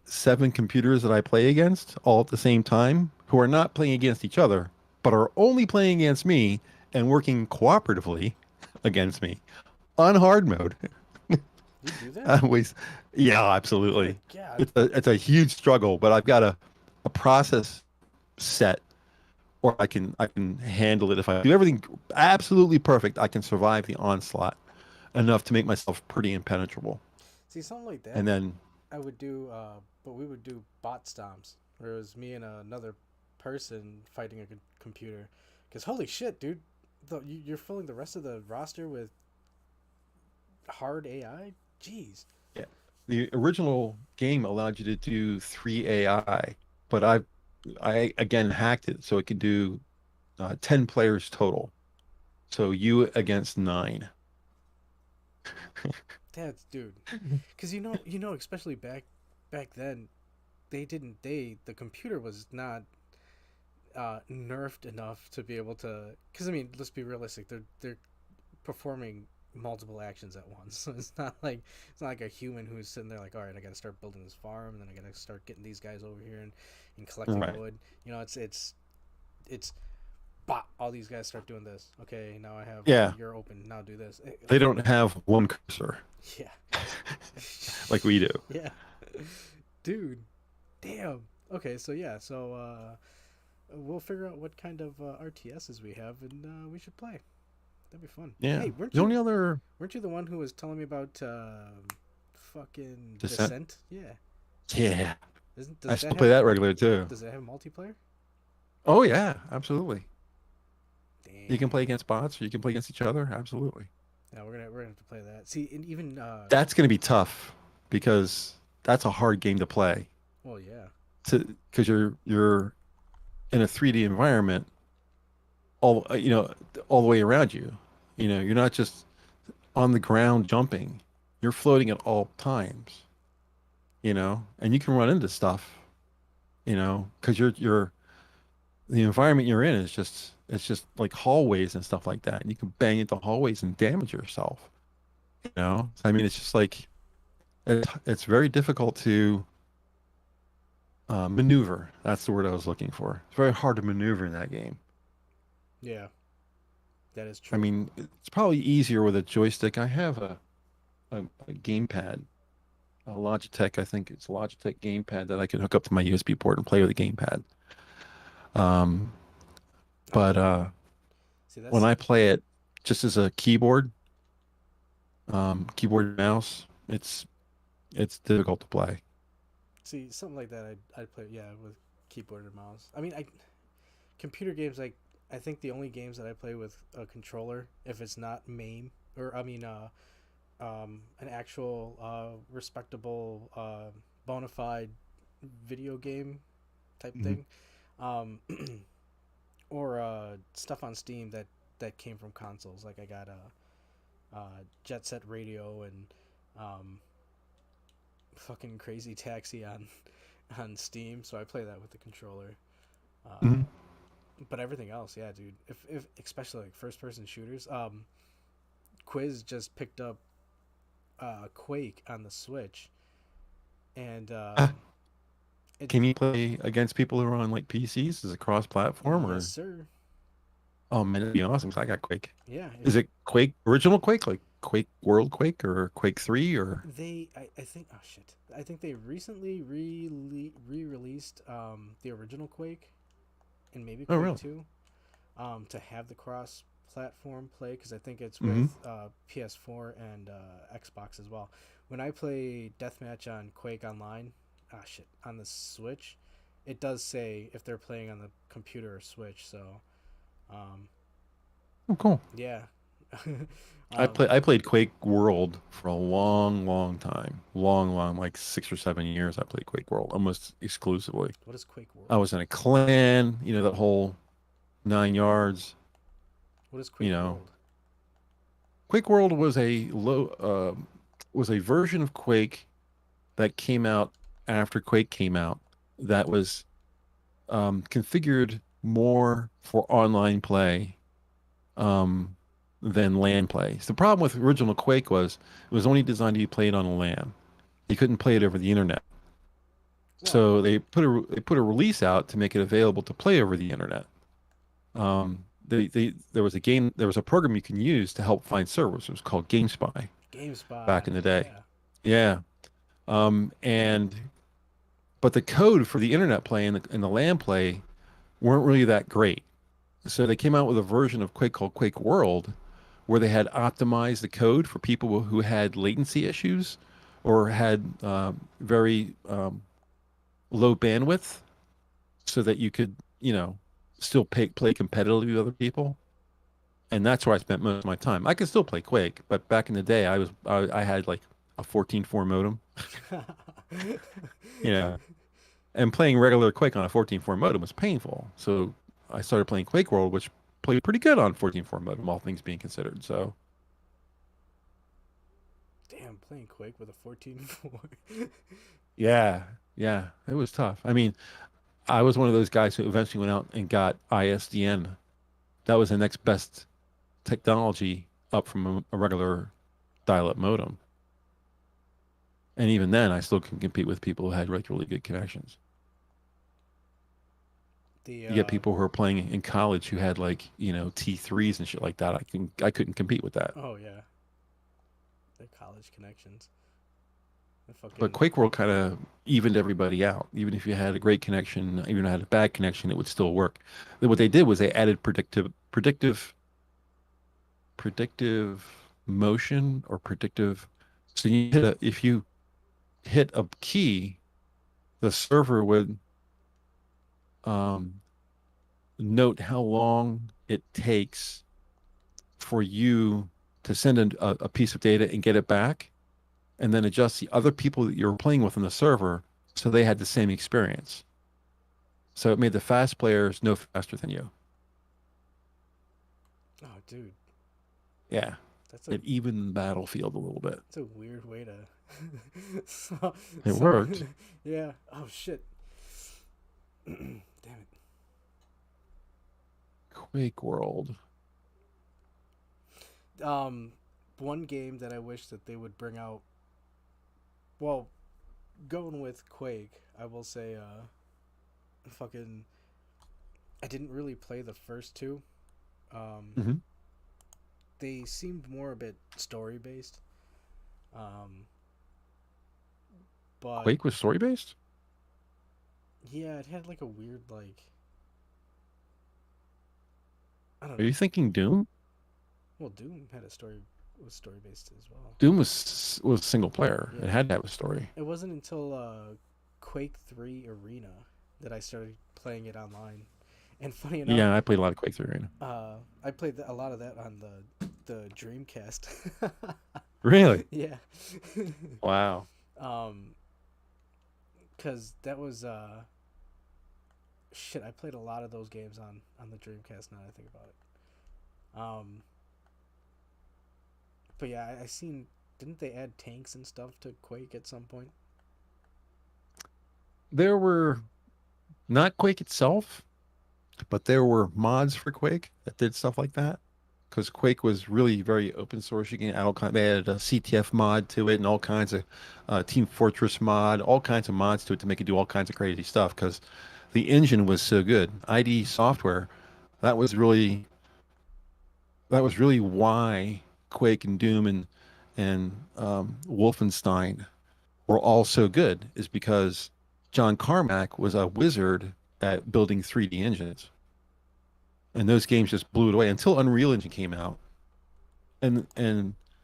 [SPEAKER 10] 7 computers that I play against all at the same time, who are not playing against each other, but are only playing against me and working cooperatively against me on hard mode.
[SPEAKER 9] You do that?
[SPEAKER 10] Yeah, absolutely.
[SPEAKER 9] Yeah.
[SPEAKER 10] It's a huge struggle, but I've got a process set, or I can handle it. If I do everything absolutely perfect, I can survive the onslaught enough to make myself pretty impenetrable.
[SPEAKER 9] See, something like that.
[SPEAKER 10] And then
[SPEAKER 9] I would do, but we would do bot stomps, where it was me and another person fighting a computer. Because holy shit, dude, you're filling the rest of the roster with hard AI? Jeez.
[SPEAKER 10] yeah, the original game allowed you to do 3 AI, but I again hacked it so it could do 10 players total. So you against 9.
[SPEAKER 9] That's dude. Because you know, especially back then, the computer was not nerfed enough to be able to. Because I mean, let's be realistic. They're performing multiple actions at once. So it's not like a human who's sitting there like, all right, I got to start building this farm, and then I got to start getting these guys over here and collecting wood. You know, it's bot. All these guys start doing this. Okay, now I have you're open. Now do this.
[SPEAKER 10] They don't have one cursor.
[SPEAKER 9] Yeah.
[SPEAKER 10] Like we do.
[SPEAKER 9] Yeah. Dude. Damn. Okay, so yeah, we'll figure out what kind of RTSs we have, and we should play. That'd be fun.
[SPEAKER 10] Yeah.
[SPEAKER 9] Hey,
[SPEAKER 10] weren't you
[SPEAKER 9] the one who was telling me about fucking Descent? Yeah.
[SPEAKER 10] Yeah.
[SPEAKER 9] Does
[SPEAKER 10] I still play that regular too.
[SPEAKER 9] Does it have multiplayer?
[SPEAKER 10] Oh yeah, absolutely.
[SPEAKER 9] Damn.
[SPEAKER 10] You can play against bots, or you can play against each other. Absolutely.
[SPEAKER 9] Yeah, we're gonna have to play that. See, and even
[SPEAKER 10] that's gonna be tough because that's a hard game to play.
[SPEAKER 9] Well, yeah.
[SPEAKER 10] Because you're in a 3D environment, all the way around you. You know, you're not just on the ground jumping. You're floating at all times. You know, and you can run into stuff. You know, because you're the environment you're in is just like hallways and stuff like that, and you can bang into hallways and damage yourself. You know, so, I mean, it's just like it's very difficult to maneuver. That's the word I was looking for. It's very hard to maneuver in that game.
[SPEAKER 9] Yeah, that is true.
[SPEAKER 10] I mean, it's probably easier with a joystick. I have a gamepad, a Logitech. I think it's a Logitech gamepad that I can hook up to my USB port and play with a gamepad. But when I play it just as a keyboard and mouse, it's difficult to play.
[SPEAKER 9] See, something like that, I'd play, yeah, with keyboard and mouse. I mean, computer games, like, I think the only games that I play with a controller, if it's not MAME, or, I mean, an actual, respectable, bona fide video game type thing, or, stuff on Steam that came from consoles. Like, I got a Jet Set Radio and, fucking Crazy Taxi on Steam, so I play that with the controller. But everything else, yeah, dude. If especially like first person shooters, Quiz just picked up Quake on the Switch, and
[SPEAKER 10] Can you play against people who are on like PCs? Is it cross-platform
[SPEAKER 9] yes,
[SPEAKER 10] or?
[SPEAKER 9] sir.
[SPEAKER 10] Oh man, that'd be awesome. 'Cause I got Quake.
[SPEAKER 9] Yeah,
[SPEAKER 10] Is it Quake original Quake, like Quake World Quake or Quake 3 or?
[SPEAKER 9] I think, oh shit, I think they recently re-released the original Quake and maybe
[SPEAKER 10] Oh
[SPEAKER 9] Quake
[SPEAKER 10] really?
[SPEAKER 9] 2 to have the cross-platform play, because I think it's
[SPEAKER 10] Mm-hmm.
[SPEAKER 9] with PS4 and Xbox as well. When I play Deathmatch on Quake Online, on the Switch, it does say if they're playing on the computer or Switch. So, um,
[SPEAKER 10] Oh cool.
[SPEAKER 9] yeah.
[SPEAKER 10] I played Quake World for a long time. Long, like 6 or 7 years. I played Quake World almost exclusively.
[SPEAKER 9] What is Quake World?
[SPEAKER 10] I was in a clan, that whole 9 yards.
[SPEAKER 9] What is Quake
[SPEAKER 10] know,
[SPEAKER 9] World?
[SPEAKER 10] Quake World was a version of Quake that came out after Quake came out that was configured more for online play than LAN play. So the problem with original Quake was it was only designed to be played on a LAN. You couldn't play it over the internet. So they put a release out to make it available to play over the internet. There was a program you can use to help find servers. It was called GameSpy
[SPEAKER 9] GameSpy.
[SPEAKER 10] back in the day.
[SPEAKER 9] Yeah.
[SPEAKER 10] Yeah. But the code for the internet play and the LAN play weren't really that great. So they came out with a version of Quake called Quake World, where they had optimized the code for people who had latency issues or had very low bandwidth, so that you could, still play competitively with other people. And that's where I spent most of my time. I could still play Quake, but back in the day, I had like a 14.4 modem. Yeah. And playing regular Quake on a 14.4 modem was painful. So I started playing Quake World, which played pretty good on 14.4 modem, all things being considered. So
[SPEAKER 9] Damn, playing Quake with a 14.4.
[SPEAKER 10] yeah, it was tough. I mean, I was one of those guys who eventually went out and got ISDN. That was the next best technology up from a regular dial-up modem. And even then, I still can compete with people who had really good connections. You get people who are playing in college who had like, T3s and shit like that. I couldn't compete with that.
[SPEAKER 9] Oh yeah, the college connections.
[SPEAKER 10] But Quake World kind of evened everybody out. Even if you had a great connection, even if you had a bad connection, it would still work. Then what they did was they added predictive motion or predictive. So if you hit a key, the server would note how long it takes for you to send a piece of data and get it back, and then adjust the other people that you're playing with on the server so they had the same experience. So it made the fast players no faster than you.
[SPEAKER 9] Oh, dude.
[SPEAKER 10] Yeah. It evened the battlefield a little bit.
[SPEAKER 9] It's a weird way to...
[SPEAKER 10] It worked.
[SPEAKER 9] Yeah. Oh, shit. Damn it.
[SPEAKER 10] Quake World.
[SPEAKER 9] One game that I wish that they would bring out... Well, going with Quake, I will say, I didn't really play the first two. They seemed more a bit story-based. But
[SPEAKER 10] Quake was story-based?
[SPEAKER 9] yeah, it had like a weird, like... I don't
[SPEAKER 10] Are
[SPEAKER 9] know.
[SPEAKER 10] you thinking Doom?
[SPEAKER 9] Well, Doom had was story-based as well.
[SPEAKER 10] Doom was single player.
[SPEAKER 9] Yeah.
[SPEAKER 10] It had to have a story.
[SPEAKER 9] It wasn't until Quake 3 Arena that I started playing it online. And funny enough...
[SPEAKER 10] Yeah, I played a lot of Quake 3 Arena.
[SPEAKER 9] I played a lot of that on the Dreamcast.
[SPEAKER 10] Really?
[SPEAKER 9] Yeah.
[SPEAKER 10] Wow.
[SPEAKER 9] Because that was... Shit, I played a lot of those games on the Dreamcast now that I think about it. But yeah, I seen... Didn't they add tanks and stuff to Quake at some point?
[SPEAKER 10] There were... Not Quake itself, but there were mods for Quake that did stuff like that. because Quake was really very open source. You can add all kind. They added a CTF mod to it and all kinds of Team Fortress mod, all kinds of mods to it to make it do all kinds of crazy stuff because the engine was so good. ID Software, that was really why Quake and Doom and Wolfenstein were all so good, is because John Carmack was a wizard at building 3D engines. And those games just blew it away until Unreal Engine came out. And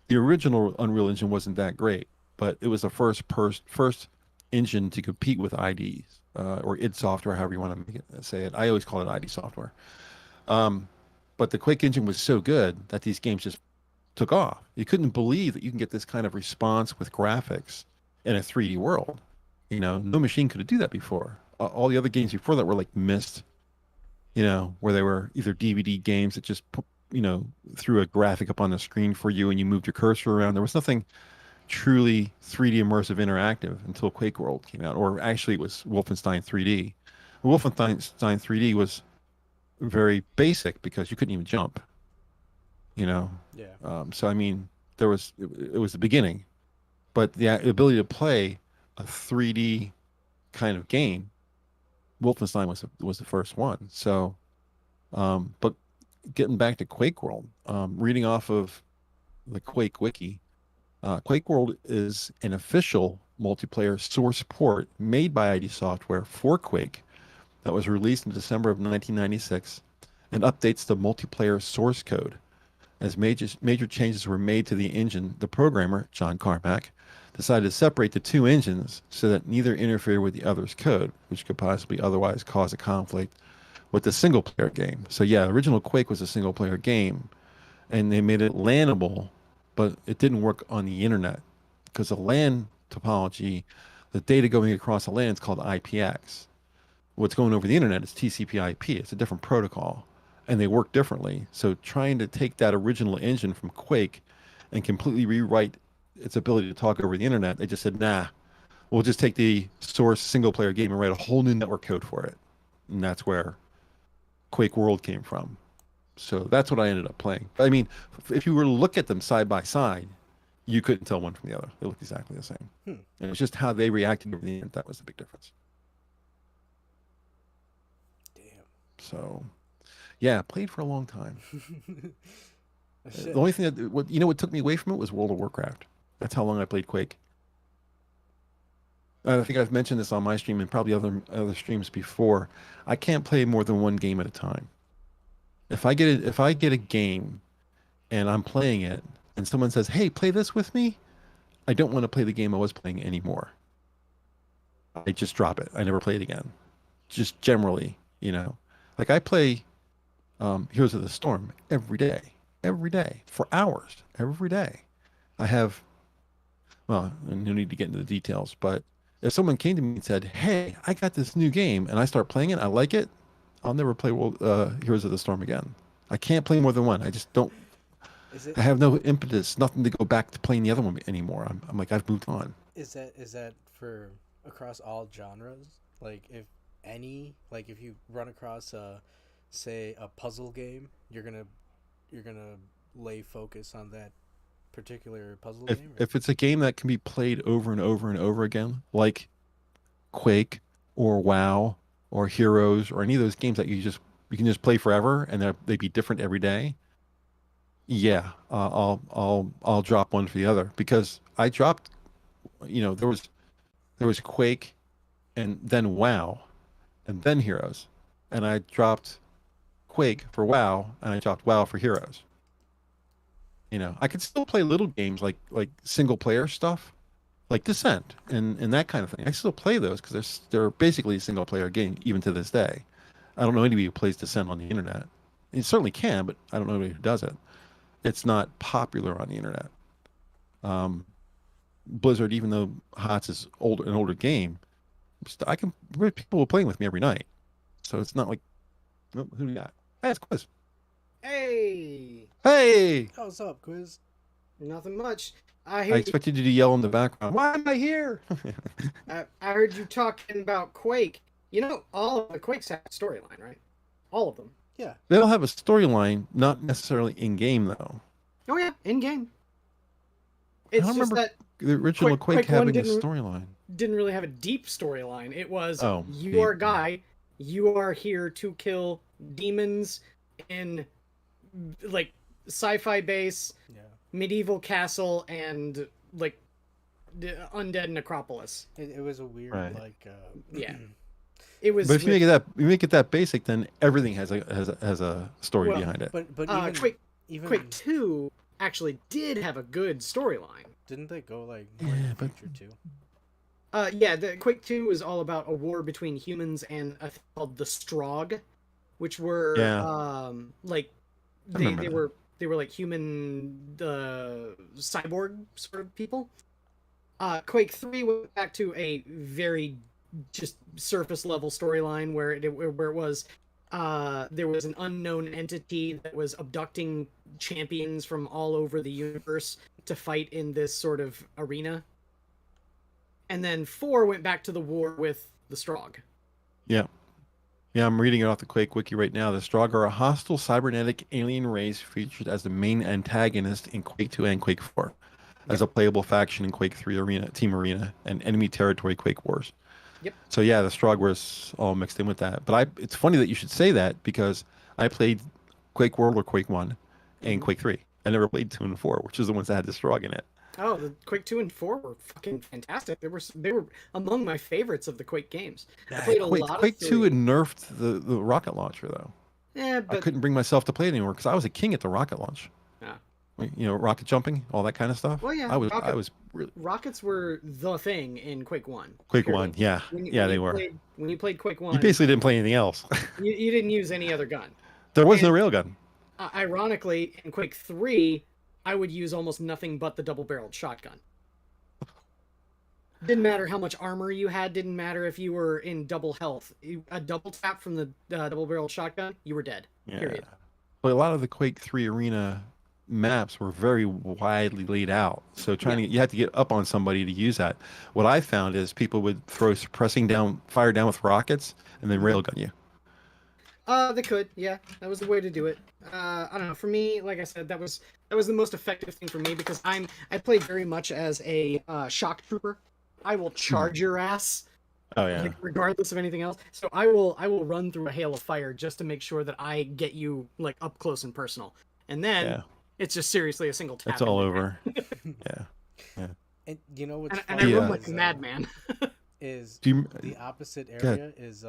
[SPEAKER 10] the original Unreal Engine wasn't that great, but it was the first engine to compete with IDs, or id Software, however you want to say it. I always call it ID Software. But the Quake engine was so good that these games just took off. You couldn't believe that you can get this kind of response with graphics in a 3D world. You know, no machine could do that before. All the other games before that were like Myst, you know, where they were either DVD games that just, you know, threw a graphic up on the screen for you and you moved your cursor around. There was nothing truly 3D immersive interactive until Quake World came out, or actually it was Wolfenstein 3D. Wolfenstein 3D was very basic because you couldn't even jump, you know.
[SPEAKER 9] Yeah.
[SPEAKER 10] So I mean, it was the beginning, but the ability to play a 3D kind of game, Wolfenstein was the first one. So, but getting back to Quake World, reading off of the Quake wiki, Quake World is an official multiplayer source port made by ID Software for Quake that was released in December of 1996 and updates the multiplayer source code. As major changes were made to the engine, the programmer, John Carmack, decided to separate the two engines so that neither interfered with the other's code, which could possibly otherwise cause a conflict with the single-player game. So yeah, original Quake was a single-player game, and they made it LANable, but it didn't work on the internet because the LAN topology, the data going across the LAN is called IPX. What's going over the internet is TCP/IP. It's a different protocol, and they work differently. So trying to take that original engine from Quake and completely rewrite its ability to talk over the internet, they just said, nah, we'll just take the source single-player game and write a whole new network code for it. And that's where Quake World came from. So that's what I ended up playing. I mean, if you were to look at them side by side, you couldn't tell one from the other. They looked exactly the same. And it was just how they reacted over the internet that was the big difference.
[SPEAKER 9] Damn.
[SPEAKER 10] So, yeah, played for a long time.
[SPEAKER 9] Shit.
[SPEAKER 10] The only thing that what took me away from it was World of Warcraft. That's how long I played Quake. I think I've mentioned this on my stream and probably other streams before. I can't play more than one game at a time. If I get a game and I'm playing it and someone says, "Hey, play this with me," I don't want to play the game I was playing anymore. I just drop it. I never play it again. Just generally, you know. Like I play Heroes of the Storm every day for hours, every day. I have, well, no need to get into the details, but if someone came to me and said, "Hey, I got this new game," and I start playing it, I like it, I'll never play Heroes of the Storm again. I can't play more than one. I just don't. I have no impetus, nothing to go back to playing the other one anymore. I'm like, I've moved on.
[SPEAKER 9] Is that for across all genres? Like if you run across say a puzzle game, you're gonna lay focus on that particular puzzle game?
[SPEAKER 10] If it's a game that can be played over and over and over again, like Quake or WoW or Heroes or any of those games that you can just play forever and they'd be different every day. Yeah, I'll drop one for the other because I dropped, there was Quake and then WoW and then Heroes, and I dropped Quake for WoW and I dropped WoW for Heroes. I could still play little games like single player stuff, like Descent and that kind of thing. I still play those because they're basically a single player game even to this day. I don't know anybody who plays Descent on the internet. You certainly can, but I don't know anybody who does it. It's not popular on the internet. Blizzard, even though HOTS is an older game, people are playing with me every night. So it's not like, who do you got? Hey, it's Quiz.
[SPEAKER 8] Hey!
[SPEAKER 10] Hey!
[SPEAKER 9] What's up, Quiz?
[SPEAKER 8] Nothing much.
[SPEAKER 10] I expected you to yell in the background. Why am I here?
[SPEAKER 8] I heard you talking about Quake. All of the Quakes have a storyline, right? All of them.
[SPEAKER 9] Yeah.
[SPEAKER 10] They'll have a storyline, not necessarily in game though.
[SPEAKER 8] Oh yeah, in game.
[SPEAKER 10] I
[SPEAKER 8] It's
[SPEAKER 10] don't
[SPEAKER 8] just
[SPEAKER 10] remember
[SPEAKER 8] that
[SPEAKER 10] the original Quake
[SPEAKER 8] Quake 1
[SPEAKER 10] having a
[SPEAKER 8] didn't-
[SPEAKER 10] storyline.
[SPEAKER 8] didn't really have a deep storyline. It was
[SPEAKER 10] Oh,
[SPEAKER 8] you are a
[SPEAKER 10] deep.
[SPEAKER 8] guy, you are here to kill demons in like sci-fi base,
[SPEAKER 9] Yeah.
[SPEAKER 8] medieval castle, and like undead necropolis.
[SPEAKER 9] It was a weird
[SPEAKER 10] Right.
[SPEAKER 9] like.
[SPEAKER 8] Yeah. It was.
[SPEAKER 10] But if you
[SPEAKER 8] with-
[SPEAKER 10] make it that basic, then everything has a story
[SPEAKER 8] Well,
[SPEAKER 10] behind it.
[SPEAKER 9] But even
[SPEAKER 8] Quake 2 actually did have a good storyline.
[SPEAKER 9] didn't they go like
[SPEAKER 10] Yeah,
[SPEAKER 9] more in the
[SPEAKER 10] but-
[SPEAKER 9] future too?
[SPEAKER 8] Yeah, the Quake 2 is all about a war between humans and a thing called the Strogg, which were
[SPEAKER 10] Yeah.
[SPEAKER 8] like
[SPEAKER 10] I
[SPEAKER 8] they
[SPEAKER 10] remember
[SPEAKER 8] were like human cyborg sort of people. Quake 3 went back to a very just surface level storyline where it was there was an unknown entity that was abducting champions from all over the universe to fight in this sort of arena. And then 4 went back to the war with the Strogg.
[SPEAKER 10] Yeah. Yeah, I'm reading it off the Quake wiki right now. The Strogg are a hostile cybernetic alien race featured as the main antagonist in Quake 2 and Quake 4, as a playable faction in Quake 3 Arena, Team Arena, and enemy territory Quake Wars.
[SPEAKER 8] Yep.
[SPEAKER 10] So yeah, the Strogg was all mixed in with that. But it's funny that you should say that because I played Quake World or Quake 1 and Quake 3. I never played 2 and 4, which is the ones that had the Strogg in it.
[SPEAKER 8] Oh, the Quake 2 and 4 were fucking fantastic. They were among my favorites of the Quake games. I played a lot
[SPEAKER 10] Quake
[SPEAKER 8] of
[SPEAKER 10] 2
[SPEAKER 8] 3.
[SPEAKER 10] had nerfed the rocket launcher though.
[SPEAKER 8] Yeah,
[SPEAKER 10] I
[SPEAKER 8] but
[SPEAKER 10] couldn't bring myself to play it anymore because I was a king at the rocket launch.
[SPEAKER 8] Ah.
[SPEAKER 10] You know, rocket jumping, all that kind of stuff.
[SPEAKER 8] Well, yeah,
[SPEAKER 10] I was
[SPEAKER 8] rocket-
[SPEAKER 10] really
[SPEAKER 8] rockets were the thing in Quake 1.
[SPEAKER 10] Quake
[SPEAKER 8] period.
[SPEAKER 10] 1, yeah.
[SPEAKER 8] When
[SPEAKER 10] They
[SPEAKER 8] you
[SPEAKER 10] were.
[SPEAKER 8] when you played Quake 1,
[SPEAKER 10] You basically didn't play anything else.
[SPEAKER 8] you didn't use any other gun.
[SPEAKER 10] There was no
[SPEAKER 8] And-
[SPEAKER 10] railgun.
[SPEAKER 8] Ironically, in Quake 3, I would use almost nothing but the double-barreled shotgun. Didn't matter how much armor you had, didn't matter if you were in double health. A double tap from the double-barreled shotgun, you were dead.
[SPEAKER 10] Yeah.
[SPEAKER 8] Period.
[SPEAKER 10] But a lot of the Quake 3 arena maps were very widely laid out. So you had to get up on somebody to use that. What I found is people would throw fire down with rockets and then railgun you.
[SPEAKER 8] They could, yeah. That was the way to do it. I don't know. For me, like I said, that was the most effective thing for me because I played very much as a shock trooper. I will charge your ass,
[SPEAKER 10] Oh yeah.
[SPEAKER 8] like, regardless of anything else. So I will run through a hail of fire just to make sure that I get you like up close and personal. And then
[SPEAKER 10] Yeah.
[SPEAKER 8] it's just seriously a single tap.
[SPEAKER 10] It's all over. Yeah.
[SPEAKER 9] And you know what's
[SPEAKER 8] And
[SPEAKER 9] funny
[SPEAKER 8] I run
[SPEAKER 10] Yeah.
[SPEAKER 8] like a madman.
[SPEAKER 9] is
[SPEAKER 10] Do you,
[SPEAKER 9] the opposite
[SPEAKER 10] ahead.
[SPEAKER 9] area is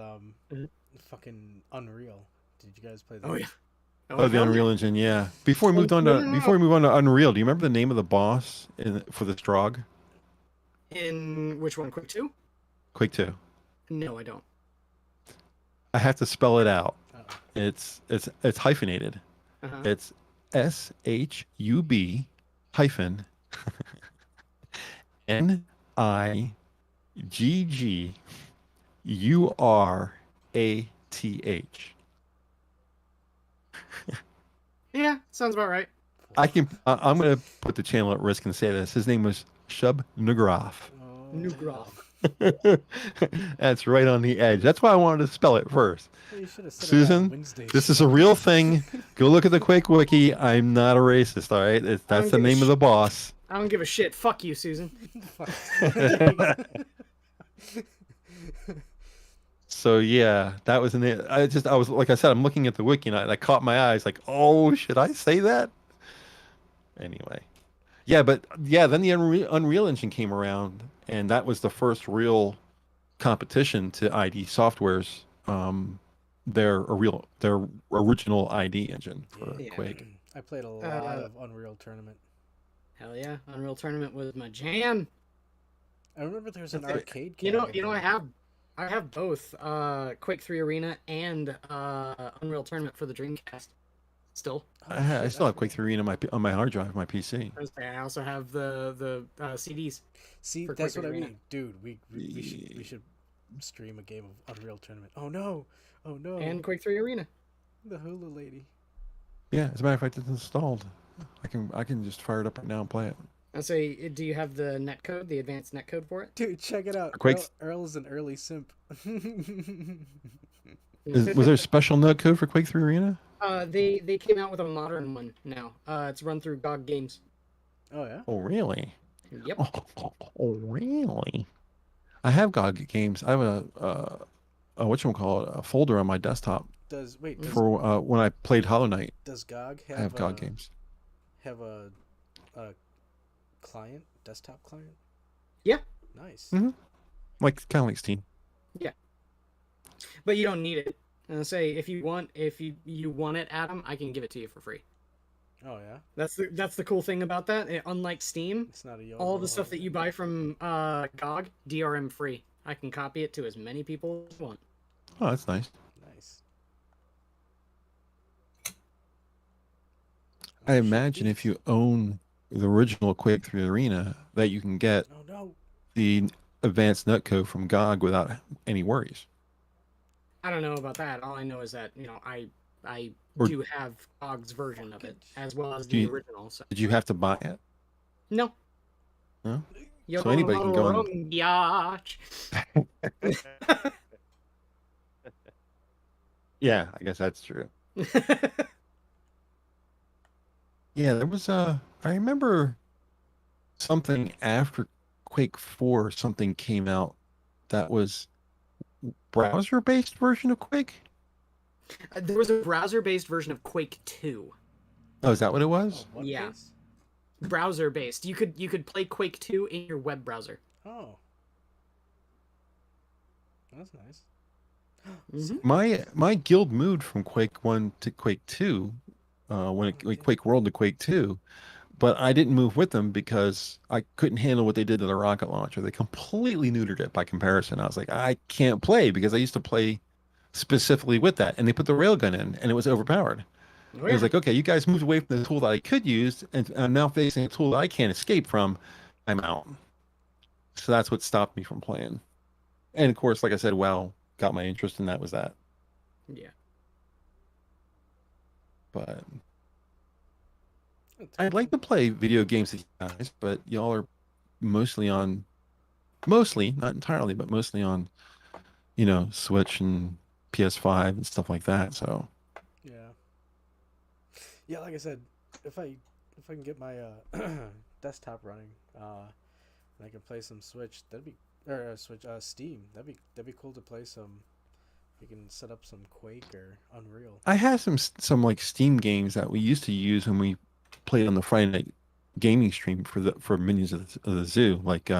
[SPEAKER 9] fucking Unreal. Did you guys play that?
[SPEAKER 8] Oh yeah.
[SPEAKER 10] Oh, the
[SPEAKER 8] hell
[SPEAKER 10] Unreal Engine, yeah. Before we move on
[SPEAKER 8] No,
[SPEAKER 10] to
[SPEAKER 8] no, no.
[SPEAKER 10] before we move on to Unreal, do you remember the name of the boss for the Strogg?
[SPEAKER 8] In which one? Quake 2?
[SPEAKER 10] Quake 2.
[SPEAKER 8] No, I don't.
[SPEAKER 10] I have to spell it out.
[SPEAKER 9] Uh-oh.
[SPEAKER 10] It's hyphenated.
[SPEAKER 8] Uh-huh.
[SPEAKER 10] It's SHUB hyphen NIGGURATH.
[SPEAKER 8] Yeah, sounds about right.
[SPEAKER 10] I'm gonna put the channel at risk and say this. His name was Shub Nugraf.
[SPEAKER 9] Oh,
[SPEAKER 8] Nugraf.
[SPEAKER 10] That's right on the edge. That's why I wanted to spell it first.
[SPEAKER 9] You should have said it on
[SPEAKER 10] Susan,
[SPEAKER 9] Wednesday.
[SPEAKER 10] this is a real thing. Go look at the Quake Wiki. I'm not a racist, all right? That's the
[SPEAKER 8] give a
[SPEAKER 10] name of the boss.
[SPEAKER 8] I don't give a shit. Fuck you, Susan.
[SPEAKER 10] So yeah, that was I was like I said, I'm looking at the wiki and I caught my eyes like, oh, should I say that? Anyway, yeah, but yeah, then the Unreal Engine came around, and that was the first real competition to ID Software's their original ID engine for
[SPEAKER 8] Yeah.
[SPEAKER 10] Quake.
[SPEAKER 9] I played a lot of Unreal Tournament.
[SPEAKER 8] Hell yeah, Unreal Tournament was my jam.
[SPEAKER 9] I remember there was an
[SPEAKER 10] That's right.
[SPEAKER 9] arcade.
[SPEAKER 8] You know,
[SPEAKER 9] cabinet.
[SPEAKER 8] I have both Quake 3 Arena and Unreal Tournament for the Dreamcast. Still,
[SPEAKER 10] I still have Quake 3 on my hard drive, my PC.
[SPEAKER 8] I also have the CDs.
[SPEAKER 9] See,
[SPEAKER 8] for
[SPEAKER 9] that's
[SPEAKER 8] Quake
[SPEAKER 9] what I
[SPEAKER 8] Arena.
[SPEAKER 9] mean, dude. We should stream a game of Unreal Tournament. Oh no,
[SPEAKER 8] And Quake 3 Arena.
[SPEAKER 9] the Hulu lady.
[SPEAKER 10] Yeah, as a matter of fact, it's installed. I can just fire it up right now and play it.
[SPEAKER 8] I say, do you have the netcode, the advanced netcode for it?
[SPEAKER 9] Dude, check it out.
[SPEAKER 10] Quake's-
[SPEAKER 9] Earl is an early simp.
[SPEAKER 10] Was there a special nut code for Quake 3 Arena?
[SPEAKER 8] They came out with a modern one now. It's run through GOG Games.
[SPEAKER 9] Oh yeah.
[SPEAKER 10] Oh, really?
[SPEAKER 8] Yep.
[SPEAKER 10] Oh, really? I have GOG games. I have a whatchamacallit, a folder on my desktop
[SPEAKER 9] Does
[SPEAKER 10] for when I played Hollow Knight.
[SPEAKER 9] does GOG
[SPEAKER 10] I have GOG games.
[SPEAKER 9] have a client, desktop client?
[SPEAKER 8] Yeah.
[SPEAKER 9] Nice.
[SPEAKER 10] Mm-hmm. Like kind of like Steam.
[SPEAKER 8] Yeah. But you don't need it. Say if you want it, Adam, I can give it to you for free.
[SPEAKER 9] Oh yeah.
[SPEAKER 8] That's the cool thing about that. Unlike Steam,
[SPEAKER 9] It's not a
[SPEAKER 8] all the stuff that you buy from GOG, DRM free. I can copy it to as many people as you want.
[SPEAKER 10] Oh, that's nice.
[SPEAKER 9] Nice.
[SPEAKER 10] I imagine if you own the original Quake 3 Arena, that you can get
[SPEAKER 9] Oh no.
[SPEAKER 10] the advanced netcode from GOG without any worries.
[SPEAKER 8] I don't know about that. All I know is that I
[SPEAKER 10] Or-
[SPEAKER 8] do have GOG's version of it as well as
[SPEAKER 10] Do
[SPEAKER 8] the
[SPEAKER 10] you-
[SPEAKER 8] original. So
[SPEAKER 10] Did you have to buy it?
[SPEAKER 8] no.
[SPEAKER 10] No?
[SPEAKER 8] Yo,
[SPEAKER 10] So anybody can go on-
[SPEAKER 8] Yach.
[SPEAKER 10] Yeah, I guess that's true. Yeah, there was I remember something after Quake 4, something came out that was browser-based version of Quake.
[SPEAKER 8] There was a browser-based version of Quake 2.
[SPEAKER 10] Oh, is that what it was?
[SPEAKER 9] What
[SPEAKER 8] Yeah.
[SPEAKER 9] base?
[SPEAKER 8] Browser-based. You could play Quake 2 in your web browser.
[SPEAKER 9] Oh. That's nice.
[SPEAKER 10] My guild moved from Quake 1 to Quake 2, like Quake World to Quake 2, but I didn't move with them because I couldn't handle what they did to the rocket launcher. They completely neutered it by comparison. I was like, I can't play because I used to play specifically with that, and they put the railgun in, and it was overpowered.
[SPEAKER 8] Oh,
[SPEAKER 10] It was like, okay, you guys moved away from the tool that I could use, and I'm now facing a tool that I can't escape from. I'm out. So that's what stopped me from playing. And of course, like I said, WoW got my interest, and that was that.
[SPEAKER 8] Yeah.
[SPEAKER 10] But I'd like to play video games with you guys, but y'all are mostly, not entirely, but mostly on, Switch and PS5 and stuff like that. So
[SPEAKER 9] Yeah. Yeah, like I said, if I can get my desktop running, and I can play some Switch, Steam. That'd be cool to play some. We can set up some Quake or Unreal.
[SPEAKER 10] I have some like Steam games that we used to use when we played on the Friday night gaming stream for Minions of the Zoo, like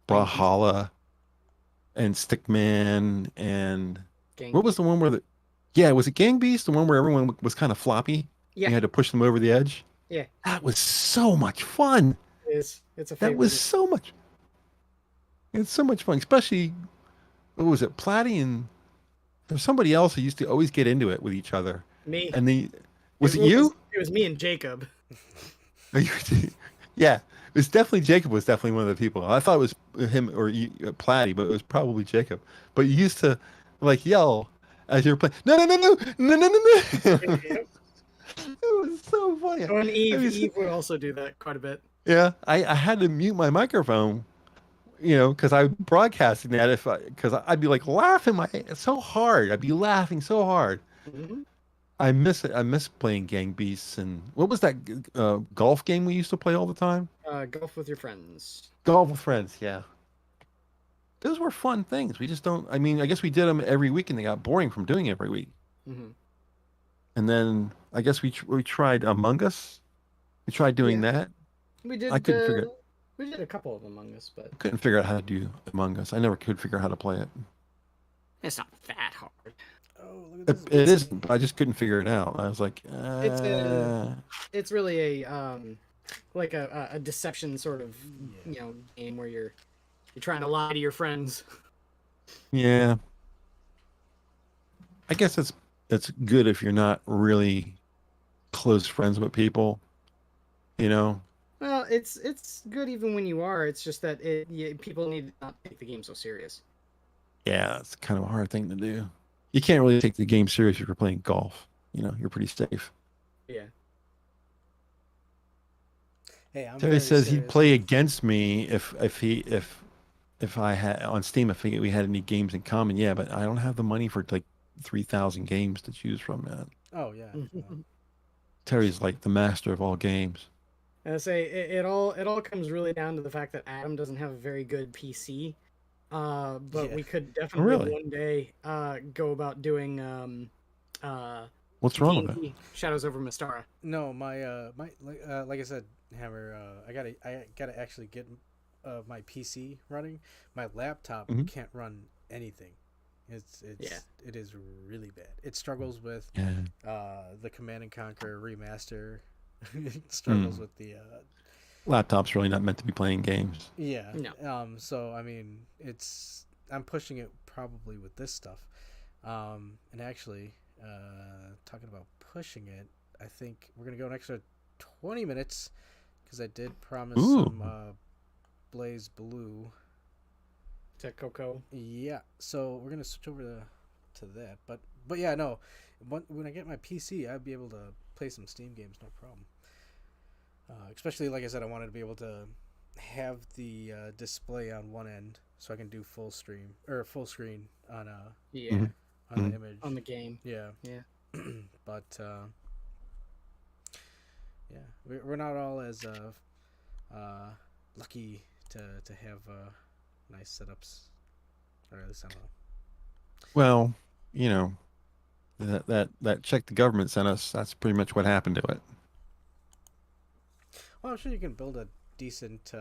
[SPEAKER 10] Brawlhalla and Stickman and what was the one where was it Gang Beast, the one where everyone was kind of floppy?
[SPEAKER 8] Yeah.
[SPEAKER 10] You had to push them over the edge.
[SPEAKER 8] Yeah.
[SPEAKER 10] That was so much fun.
[SPEAKER 8] It's a favorite.
[SPEAKER 10] That was so much. It's so much fun, especially what was it, Platty and there's somebody else who used to always get into it with each other.
[SPEAKER 8] Me.
[SPEAKER 10] And was it you?
[SPEAKER 8] It was me and Jacob.
[SPEAKER 10] Yeah, it was definitely Jacob. Was definitely one of the people. I thought it was him or Platty, but it was probably Jacob. But you used to like yell as you were playing. No! It was so funny.
[SPEAKER 8] Oh, and Eve would also do that quite a bit.
[SPEAKER 10] Yeah, I had to mute my microphone, because I broadcasting that because I'd be like laughing so hard. I'd be laughing so hard.
[SPEAKER 8] Mm-hmm.
[SPEAKER 10] I miss it. I miss playing Gang Beasts and what was that golf game we used to play all the time?
[SPEAKER 8] Golf with your friends.
[SPEAKER 10] Golf with friends, yeah. Those were fun things. We just don't. I mean, I guess we did them every week, and they got boring from doing it every week.
[SPEAKER 8] Mm-hmm.
[SPEAKER 10] And then I guess we tried Among Us. We tried doing that.
[SPEAKER 8] We did.
[SPEAKER 10] I couldn't figure it.
[SPEAKER 8] We did a couple of Among Us, but
[SPEAKER 10] I couldn't figure out how to do Among Us. I never could figure out how to play it.
[SPEAKER 8] it's not that hard.
[SPEAKER 9] Oh, look at this.
[SPEAKER 10] It isn't, but I just couldn't figure it out. I was like,
[SPEAKER 8] It's really a deception sort of game where you're trying to lie to your friends.
[SPEAKER 10] yeah. I guess it's good if you're not really close friends with people,
[SPEAKER 8] Well, it's good even when you are. It's just that people need to not take the game so serious.
[SPEAKER 10] Yeah, it's kind of a hard thing to do. You can't really take the game serious if you're playing golf. You're pretty safe.
[SPEAKER 8] Yeah.
[SPEAKER 9] Hey, I'm
[SPEAKER 10] Terry
[SPEAKER 9] very
[SPEAKER 10] says he'd
[SPEAKER 9] serious.
[SPEAKER 10] play against me if I had on Steam if we had any games in common. Yeah, but I don't have the money for like 3,000 games to choose from, man.
[SPEAKER 9] Oh yeah.
[SPEAKER 10] Terry's like the master of all games.
[SPEAKER 8] And I say it all comes really down to the fact that Adam doesn't have a very good PC. But we could definitely
[SPEAKER 10] Really?
[SPEAKER 8] one day go about doing
[SPEAKER 10] What's wrong with it?
[SPEAKER 8] D&D, Shadows over Mystara.
[SPEAKER 9] No, my like I said, Hammer. I gotta actually get my PC running. My laptop can't run anything. It is really bad. It struggles with the Command and Conquer remaster. It struggles with the
[SPEAKER 10] laptop's really not meant to be playing games.
[SPEAKER 9] Yeah.
[SPEAKER 8] No.
[SPEAKER 9] So I mean, I'm pushing it probably with this stuff. And actually, talking about pushing it, I think we're gonna go an extra 20 minutes because I did promise some Blaze Blue.
[SPEAKER 8] To Coco.
[SPEAKER 9] Yeah. So we're gonna switch over to that. But yeah, no. When I get my PC, I'll be able to play some Steam games, no problem. Especially, like I said, I wanted to be able to have the display on one end so I can do full screen on the image
[SPEAKER 8] on the game.
[SPEAKER 9] Yeah. But yeah, we're not all as lucky to have nice setups, or at least I don't know.
[SPEAKER 10] Well, you know, that check the government sent us, that's pretty much what happened to it.
[SPEAKER 9] Well, I'm sure you can build a decent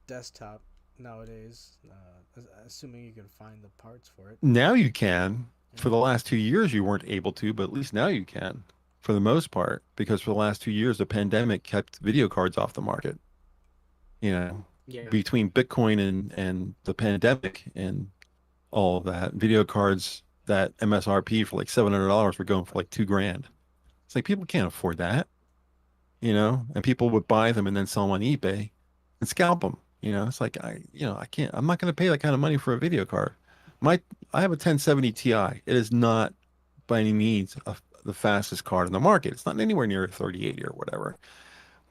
[SPEAKER 9] desktop nowadays, assuming you can find the parts for it.
[SPEAKER 10] Now you can. For the last 2 years, you weren't able to, but at least now you can, for the most part, because for the last 2 years, the pandemic kept video cards off the market. You know, between Bitcoin and the pandemic and all of that, video cards that MSRP for like $700 were going for like $2,000. It's like people can't afford that, you know, and people would buy them and then sell them on eBay and scalp them. You know, it's like I'm not going to pay that kind of money for a video card. I have a 1070 Ti. It is not by any means the fastest card in the market. It's not anywhere near a 3080 or whatever,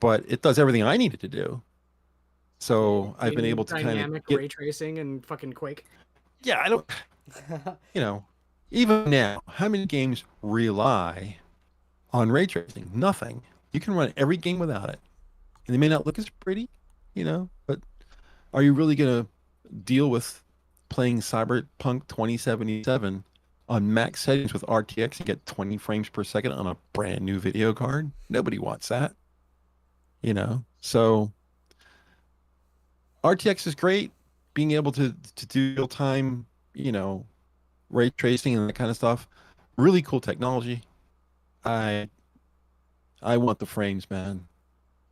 [SPEAKER 10] but it does everything I needed to do. So I've been able to kind of
[SPEAKER 8] dynamic ray tracing and fucking Quake.
[SPEAKER 10] Yeah, I don't. You know, even now, how many games rely on ray tracing? Nothing. You can run every game without it, and they may not look as pretty, you know. But are you really gonna deal with playing Cyberpunk 2077 on max settings with RTX and get 20 frames per second on a brand new video card? Nobody wants that, you know. So RTX is great, being able to do real time, you know, ray tracing and that kind of stuff. Really cool technology. I want the frames, man.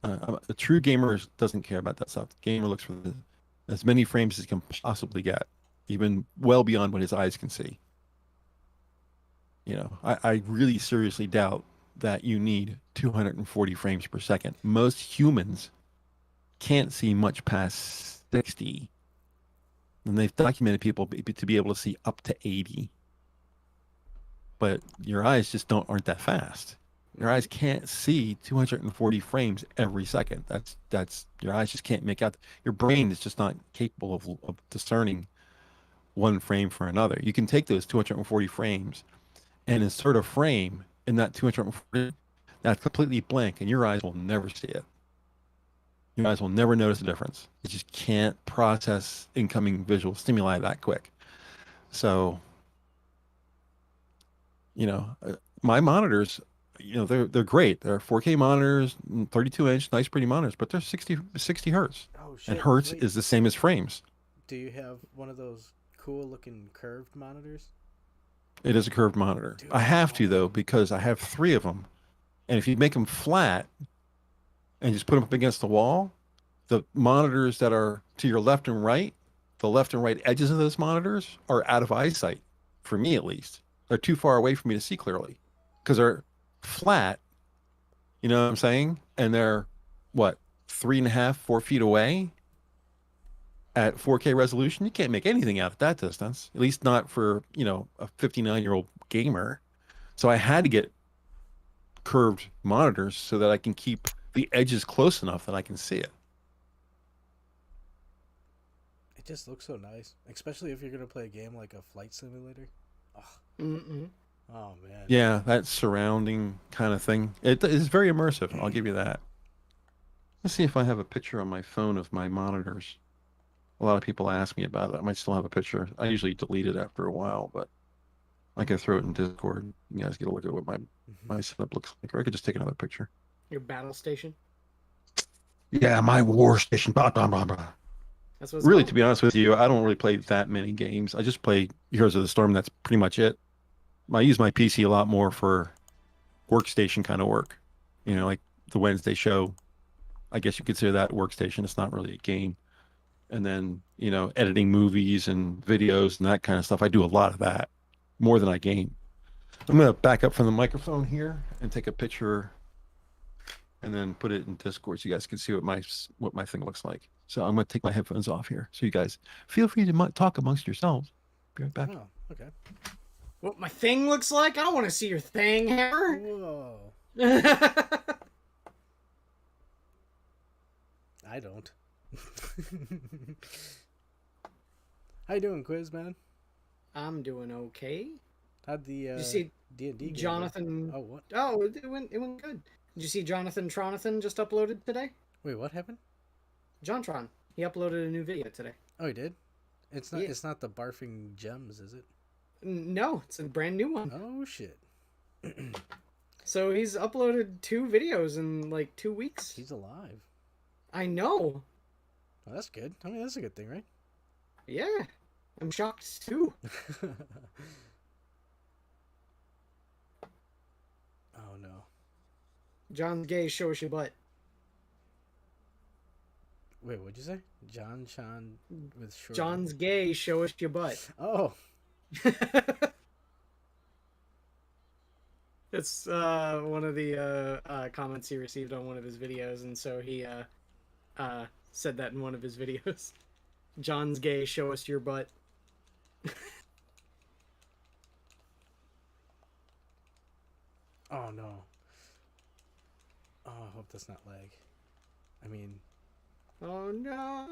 [SPEAKER 10] A true gamer doesn't care about that stuff. The gamer looks for as many frames as he can possibly get, even well beyond what his eyes can see. You know, I really seriously doubt that you need 240 frames per second. Most humans can't see much past 60. And they've documented people to be able to see up to 80. But your eyes just aren't that fast. Your eyes can't see 240 frames every second. That's your eyes just can't make out. Your brain is just not capable of discerning one frame for another. You can take those 240 frames and insert a frame in that 240 that's completely blank, and your eyes will never see it. Your eyes will never notice the difference. It just can't process incoming visual stimuli that quick. So, you know, my monitors, you know, they're great. They're 4K monitors, 32-inch, nice, pretty monitors, but they're 60 hertz.
[SPEAKER 9] Oh shit!
[SPEAKER 10] And hertz is the same as frames.
[SPEAKER 9] Do you have one of those cool-looking curved monitors?
[SPEAKER 10] It is a curved monitor. Dude, I have to though, because I have 3 of them, and if you make them flat and just put them up against the wall, the monitors that are to your left and right, the left and right edges of those monitors are out of eyesight, for me at least. They're too far away for me to see clearly because they're flat, you know what I'm saying? And they're, what, 3.5, 4 feet away at 4K resolution. You can't make anything out at that distance, at least not for, you know, a 59-year-old gamer. So I had to get curved monitors so that I can keep the edges close enough that I can see it.
[SPEAKER 9] It just looks so nice, especially if you're going to play a game like a flight simulator.
[SPEAKER 8] Mm-mm.
[SPEAKER 9] Oh man.
[SPEAKER 10] Yeah, that surrounding kind of thing. It is very immersive. I'll give you that. Let's see if I have a picture on my phone of my monitors. A lot of people ask me about it. I might still have a picture. I usually delete it after a while, but I can throw it in Discord. You guys get a look at what my setup looks like, or I could just take another picture.
[SPEAKER 8] Your battle station.
[SPEAKER 10] Yeah, my war station. Blah, blah, blah, blah.
[SPEAKER 8] That's what's
[SPEAKER 10] Really,
[SPEAKER 8] called?
[SPEAKER 10] to be honest with you, I don't really play that many games. I just play Heroes of the Storm. That's pretty much it. I use my PC a lot more for workstation kind of work. You know, like the Wednesday show. I guess you consider that workstation. It's not really a game. And then, you know, editing movies and videos and that kind of stuff. I do a lot of that more than I game. I'm going to back up from the microphone here and take a picture and then put it in Discord so you guys can see what my thing looks like. So I'm going to take my headphones off here. So you guys feel free to talk amongst yourselves. Be right back.
[SPEAKER 9] Oh, okay.
[SPEAKER 8] What my thing looks like? I don't want to see your thing, Hammer.
[SPEAKER 9] Whoa. I don't. How you doing, Quiz man?
[SPEAKER 8] I'm doing okay.
[SPEAKER 9] How'd the
[SPEAKER 8] Did you see
[SPEAKER 9] D&D
[SPEAKER 8] Jonathan?
[SPEAKER 9] Oh, what?
[SPEAKER 8] Oh, it went good. Did you see Jonathan Tronathan just uploaded today?
[SPEAKER 9] Wait, what happened?
[SPEAKER 8] Jontron. He uploaded a new video today.
[SPEAKER 9] Oh, he did? It's not.
[SPEAKER 8] Yeah.
[SPEAKER 9] It's not the barfing gems, is it?
[SPEAKER 8] No, it's a brand new one.
[SPEAKER 9] Oh shit.
[SPEAKER 8] So he's uploaded 2 videos in like 2 weeks.
[SPEAKER 9] He's alive.
[SPEAKER 8] I know.
[SPEAKER 9] Well, that's good. I mean, that's a good thing, right?
[SPEAKER 8] Yeah. I'm shocked too.
[SPEAKER 9] Oh no.
[SPEAKER 8] John's gay, show us your butt.
[SPEAKER 9] Wait, what'd you say? John Sean with short.
[SPEAKER 8] John's gay, show us your butt.
[SPEAKER 9] Oh.
[SPEAKER 8] It's one of the comments he received on one of his videos, and so he said that in one of his videos. John's gay, show us your butt.
[SPEAKER 9] Oh no. Oh, I hope that's not lag. I mean,
[SPEAKER 8] Oh no.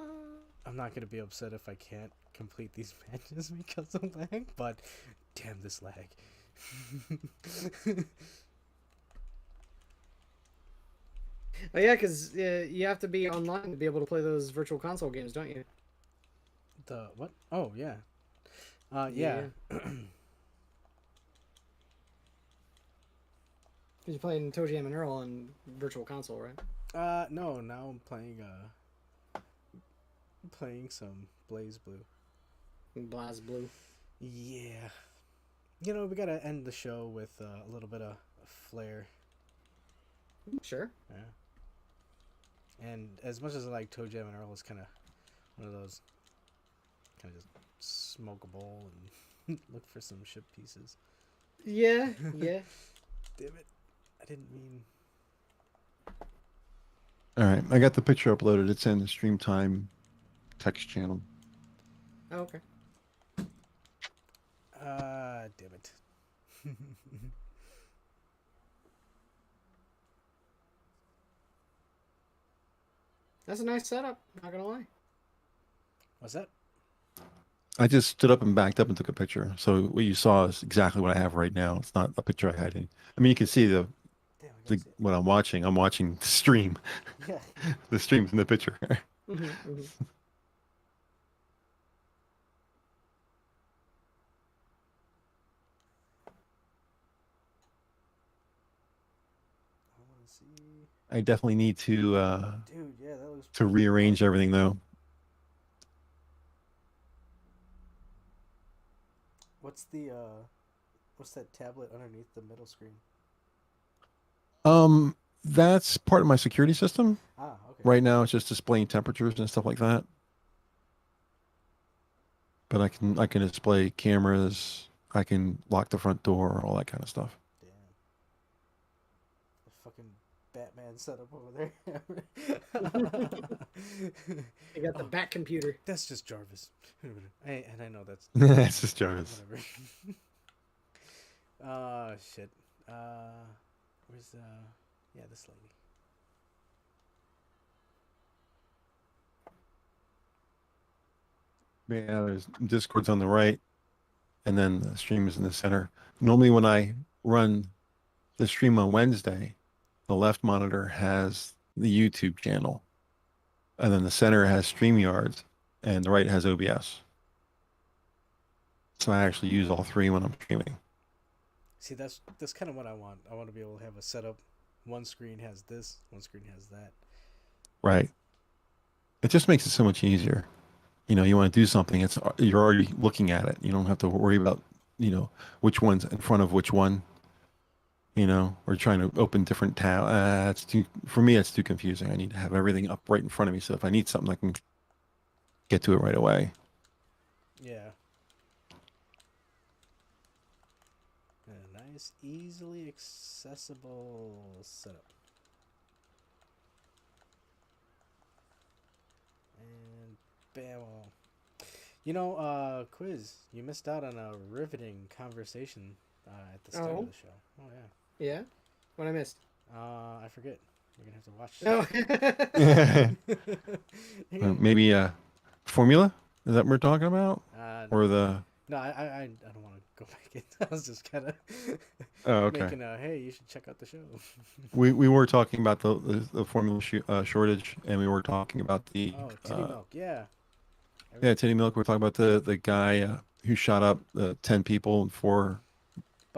[SPEAKER 9] I'm not gonna be upset if I can't complete these matches because of lag, but damn this lag.
[SPEAKER 8] Oh yeah, because you have to be online to be able to play those virtual console games, don't you?
[SPEAKER 9] The what? Oh yeah. Yeah.
[SPEAKER 8] You're playing Toe Jam and Earl on virtual console, right?
[SPEAKER 9] No, now I'm playing some Blaze Blue.
[SPEAKER 8] Blaz Blue.
[SPEAKER 9] Yeah. You know, we gotta end the show with a little bit of flair.
[SPEAKER 8] Sure.
[SPEAKER 9] Yeah. And as much as I like Toe Jam and Earl, it's kind of one of those kind of just smoke a bowl and look for some ship pieces.
[SPEAKER 8] Yeah, yeah.
[SPEAKER 9] Damn it. I didn't mean...
[SPEAKER 10] All right, I got the picture uploaded. It's in the stream time text channel.
[SPEAKER 8] Oh, okay.
[SPEAKER 9] Damn it.
[SPEAKER 8] That's a nice setup, not gonna lie.
[SPEAKER 9] What's that?
[SPEAKER 10] I just stood up and backed up and took a picture. So what you saw is exactly what I have right now. It's not a picture I had in. I mean, you can see
[SPEAKER 9] Damn,
[SPEAKER 10] what I'm watching. I'm watching the stream.
[SPEAKER 9] Yeah.
[SPEAKER 10] The stream's in the picture.
[SPEAKER 8] Mm-hmm, mm-hmm.
[SPEAKER 9] I want to see...
[SPEAKER 10] I definitely need to
[SPEAKER 9] Dude, yeah, that looks...
[SPEAKER 10] to rearrange everything though.
[SPEAKER 9] What's that tablet underneath the middle screen?
[SPEAKER 10] That's part of my security system.
[SPEAKER 9] Ah, okay.
[SPEAKER 10] Right now it's just displaying temperatures and stuff like that. But I can display cameras, I can lock the front door, all that kind of stuff.
[SPEAKER 9] Damn. The fucking Batman setup over there.
[SPEAKER 8] You got the bat computer.
[SPEAKER 9] That's just Jarvis. I know that's...
[SPEAKER 10] That's just Jarvis.
[SPEAKER 9] Whatever. Shit. Where's yeah, this lady.
[SPEAKER 10] Yeah, there's Discord's on the right, and then the stream is in the center. Normally when I run the stream on Wednesday, the left monitor has the YouTube channel, and then the center has StreamYards, and the right has OBS. So I actually use all three when I'm streaming.
[SPEAKER 9] See, that's kind of what I want. I want to be able to have a setup. One screen has this, one screen has that.
[SPEAKER 10] Right. It just makes it so much easier. You want to do something, you're already looking at it. You don't have to worry about, which one's in front of which one, or trying to open different tabs. For me, it's too confusing. I need to have everything up right in front of me, so if I need something, I can get to it right away.
[SPEAKER 9] Yeah. A nice, easily accessible setup. And bam. Quiz, you missed out on a riveting conversation at the start of the show. Oh, yeah.
[SPEAKER 8] Yeah? What I missed?
[SPEAKER 9] I forget. You're going to have to watch.
[SPEAKER 10] Oh. Maybe formula? Is that what we're talking about? Or the...
[SPEAKER 9] No, I don't want to go back in. I was just kind of making hey, you should check out the show.
[SPEAKER 10] we were talking about the formula shortage, and we were talking about the...
[SPEAKER 9] titty milk, yeah.
[SPEAKER 10] Yeah, titty milk. We're talking about the guy who shot up 10 people and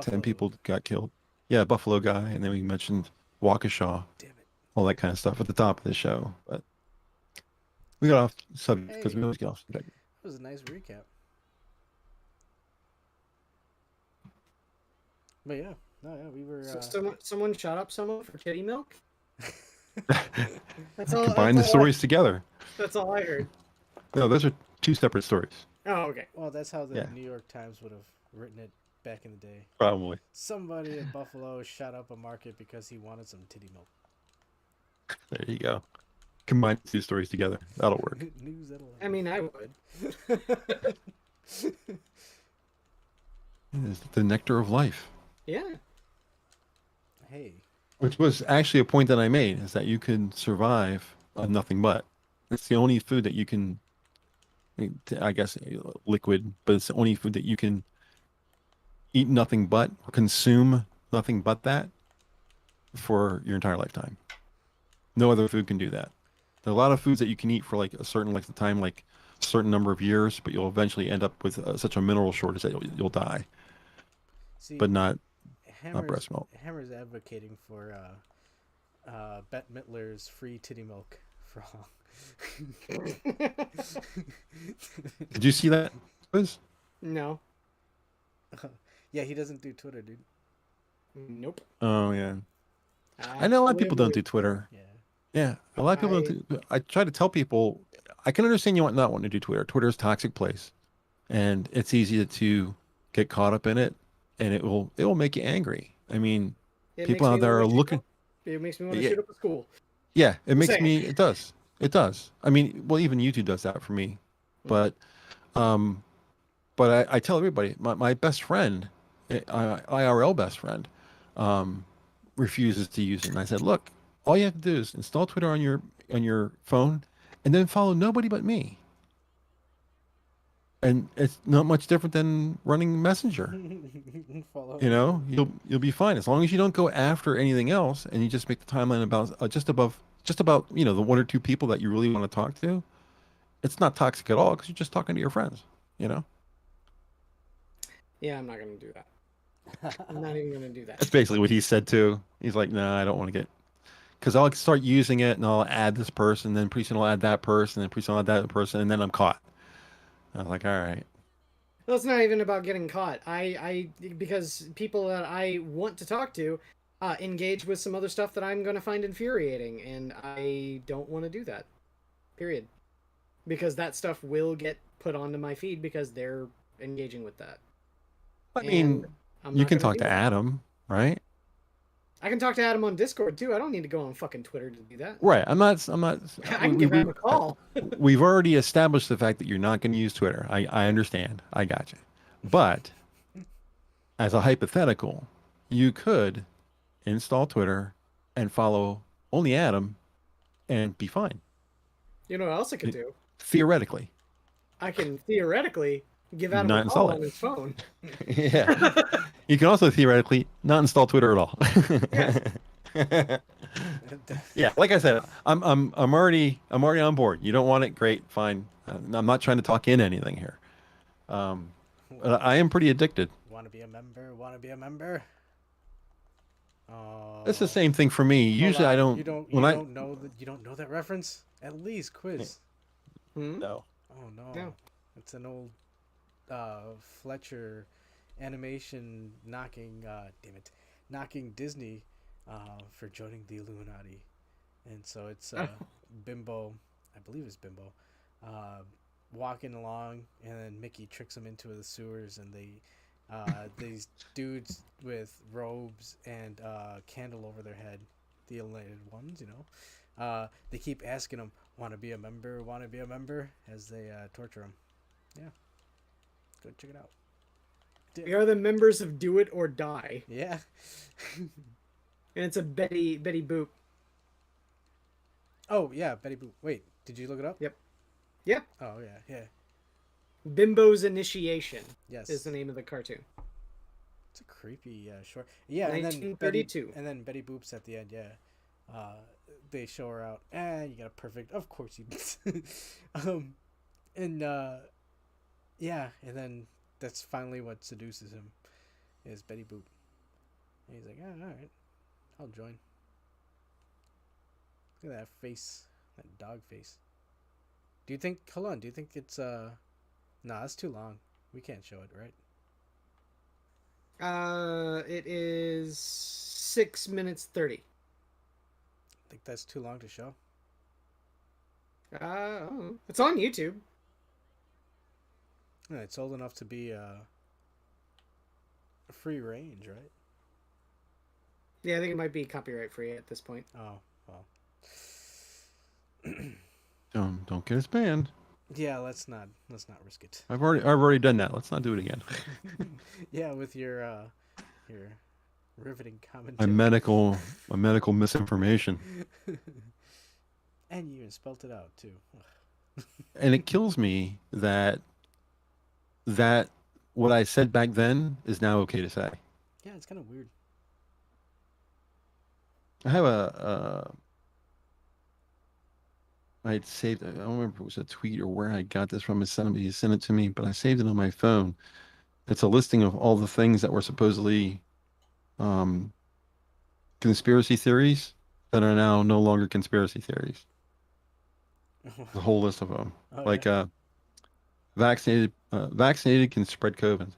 [SPEAKER 10] 10 people got killed. Yeah, Buffalo guy. And then we mentioned Waukesha.
[SPEAKER 9] Damn it.
[SPEAKER 10] All that kind of stuff at the top of the show. But we got off subject because we always get off subject.
[SPEAKER 9] That was a nice recap. But yeah, we were...
[SPEAKER 8] Someone shot up someone for kitty milk? That's all.
[SPEAKER 10] Combine the stories together.
[SPEAKER 8] That's all I heard.
[SPEAKER 10] No, those are two separate stories.
[SPEAKER 8] Oh, okay.
[SPEAKER 9] Well, that's how the New York Times would have written it back in the day.
[SPEAKER 10] Probably.
[SPEAKER 9] Somebody in Buffalo shot up a market because he wanted some titty milk.
[SPEAKER 10] There you go. Combine the two stories together. That'll work.
[SPEAKER 9] News that'll
[SPEAKER 8] I mean, I would.
[SPEAKER 10] It's the nectar of life.
[SPEAKER 8] Yeah.
[SPEAKER 9] Hey.
[SPEAKER 10] Which was actually a point that I made, is that you can survive on nothing but. It's the only food that you can, I guess, liquid, but it's the only food that you can eat nothing but, consume nothing but that for your entire lifetime. No other food can do that. There are a lot of foods that you can eat for like a certain length of time, like a certain number of years, but you'll eventually end up with such a mineral shortage that you'll die.
[SPEAKER 9] See,
[SPEAKER 10] but not breast milk.
[SPEAKER 9] Hammer's advocating for Bette Midler's free titty milk for all.
[SPEAKER 10] Did you see that?
[SPEAKER 8] No.
[SPEAKER 9] Yeah, he doesn't do Twitter, dude.
[SPEAKER 8] Nope.
[SPEAKER 10] Oh yeah. I know a lot of people don't do Twitter. Yeah, a lot of people don't do. I try to tell people, I can understand you not wanting to do Twitter. Twitter's a toxic place, and it's easy to get caught up in it, and it will make you angry. I mean, people out there are looking.
[SPEAKER 8] It makes me want to shoot up a school.
[SPEAKER 10] Yeah, it makes me. It does. It does. I mean, well, even YouTube does that for me, but I tell everybody, my best friend, IRL best friend, refuses to use it, and I said, look, all you have to do is install Twitter on your phone, and then follow nobody but me. And it's not much different than running Messenger. You'll be fine as long as you don't go after anything else, and you just make the timeline about just about the one or two people that you really want to talk to. It's not toxic at all because you're just talking to your friends.
[SPEAKER 8] Yeah, I'm not gonna do that. I'm not even gonna do that.
[SPEAKER 10] That's basically what he said too. He's like, nah, I don't want to get, because I'll start using it and I'll add this person, then pretty soon I'll add that person, then pretty soon I'll add that person, and then I'm caught. I was like, all right.
[SPEAKER 8] Well, it's not even about getting caught. Because people that I want to talk to engage with some other stuff that I'm going to find infuriating, and I don't want to do that. Period. Because that stuff will get put onto my feed because they're engaging with that.
[SPEAKER 10] I mean, you can talk to Adam, right?
[SPEAKER 8] I can talk to Adam on Discord too. I don't need to go on fucking Twitter to do that.
[SPEAKER 10] Right. I'm not.
[SPEAKER 8] I can give him a call.
[SPEAKER 10] We've already established the fact that you're not going to use Twitter. I understand. I got you. But as a hypothetical, you could install Twitter and follow only Adam and be fine.
[SPEAKER 8] You know what else I could do?
[SPEAKER 10] Theoretically.
[SPEAKER 8] I can theoretically Give Adam
[SPEAKER 10] not
[SPEAKER 8] a call
[SPEAKER 10] install
[SPEAKER 8] on
[SPEAKER 10] it.
[SPEAKER 8] his phone.
[SPEAKER 10] Yeah. You can also theoretically not install Twitter at all. Yeah, like I said, I'm already on board. You don't want it, great, fine. I'm not trying to talk in anything here. I am pretty addicted.
[SPEAKER 9] Want to be a member? Want to be a member? Oh.
[SPEAKER 10] It's the same thing for me.
[SPEAKER 9] Hold
[SPEAKER 10] Usually
[SPEAKER 9] on.
[SPEAKER 10] I don't.
[SPEAKER 9] You don't know that. You don't know that reference? At least quiz.
[SPEAKER 10] No.
[SPEAKER 9] Oh no.
[SPEAKER 8] No.
[SPEAKER 9] It's an old Fletcher animation knocking. Damn it, knocking Disney for joining the Illuminati, and so it's Bimbo. I believe it's Bimbo. Walking along, and then Mickey tricks him into the sewers, and these dudes with robes and candle over their head, the elated ones, they keep asking him, "Want to be a member? Want to be a member?" as they torture him. Yeah, go check it out.
[SPEAKER 8] We are the members of Do It or Die,
[SPEAKER 9] Yeah,
[SPEAKER 8] and it's a Betty Boop.
[SPEAKER 9] Oh yeah, Betty Boop. Wait, did you look it up?
[SPEAKER 8] Yep. Yeah.
[SPEAKER 9] Oh yeah.
[SPEAKER 8] Bimbo's Initiation.
[SPEAKER 9] Yes.
[SPEAKER 8] Is the name of the cartoon.
[SPEAKER 9] It's a creepy short. Yeah,
[SPEAKER 8] 1932.
[SPEAKER 9] And then Betty Boop's at the end. Yeah, they show her out. You got a perfect. Of course you. Yeah, and then that's finally what seduces him, is Betty Boop. And he's like, all right, I'll join. Look at that face, that dog face. Do you think? Hold on. Do you think it's Nah, that's too long. We can't show it, right?
[SPEAKER 8] It is 6 minutes 30.
[SPEAKER 9] I think that's too long to show.
[SPEAKER 8] It's on YouTube.
[SPEAKER 9] Yeah, it's old enough to be free range, right?
[SPEAKER 8] Yeah, I think it might be copyright free at this point.
[SPEAKER 9] Oh well.
[SPEAKER 10] Don't get us banned.
[SPEAKER 9] Yeah, let's not risk it.
[SPEAKER 10] I've already done that. Let's not do it again.
[SPEAKER 9] Yeah, with your riveting
[SPEAKER 10] My
[SPEAKER 9] commentary.
[SPEAKER 10] medical misinformation.
[SPEAKER 9] And you even spelt it out too.
[SPEAKER 10] And it kills me that what I said back then is now okay to say.
[SPEAKER 9] Yeah, it's kind of weird.
[SPEAKER 10] I have I had saved, I don't remember if it was a tweet or where I got this from. Somebody sent it to me, but I saved it on my phone. It's a listing of all the things that were supposedly conspiracy theories that are now no longer conspiracy theories. The whole list of them.
[SPEAKER 9] Oh,
[SPEAKER 10] Like
[SPEAKER 9] yeah.
[SPEAKER 10] vaccinated can spread COVID.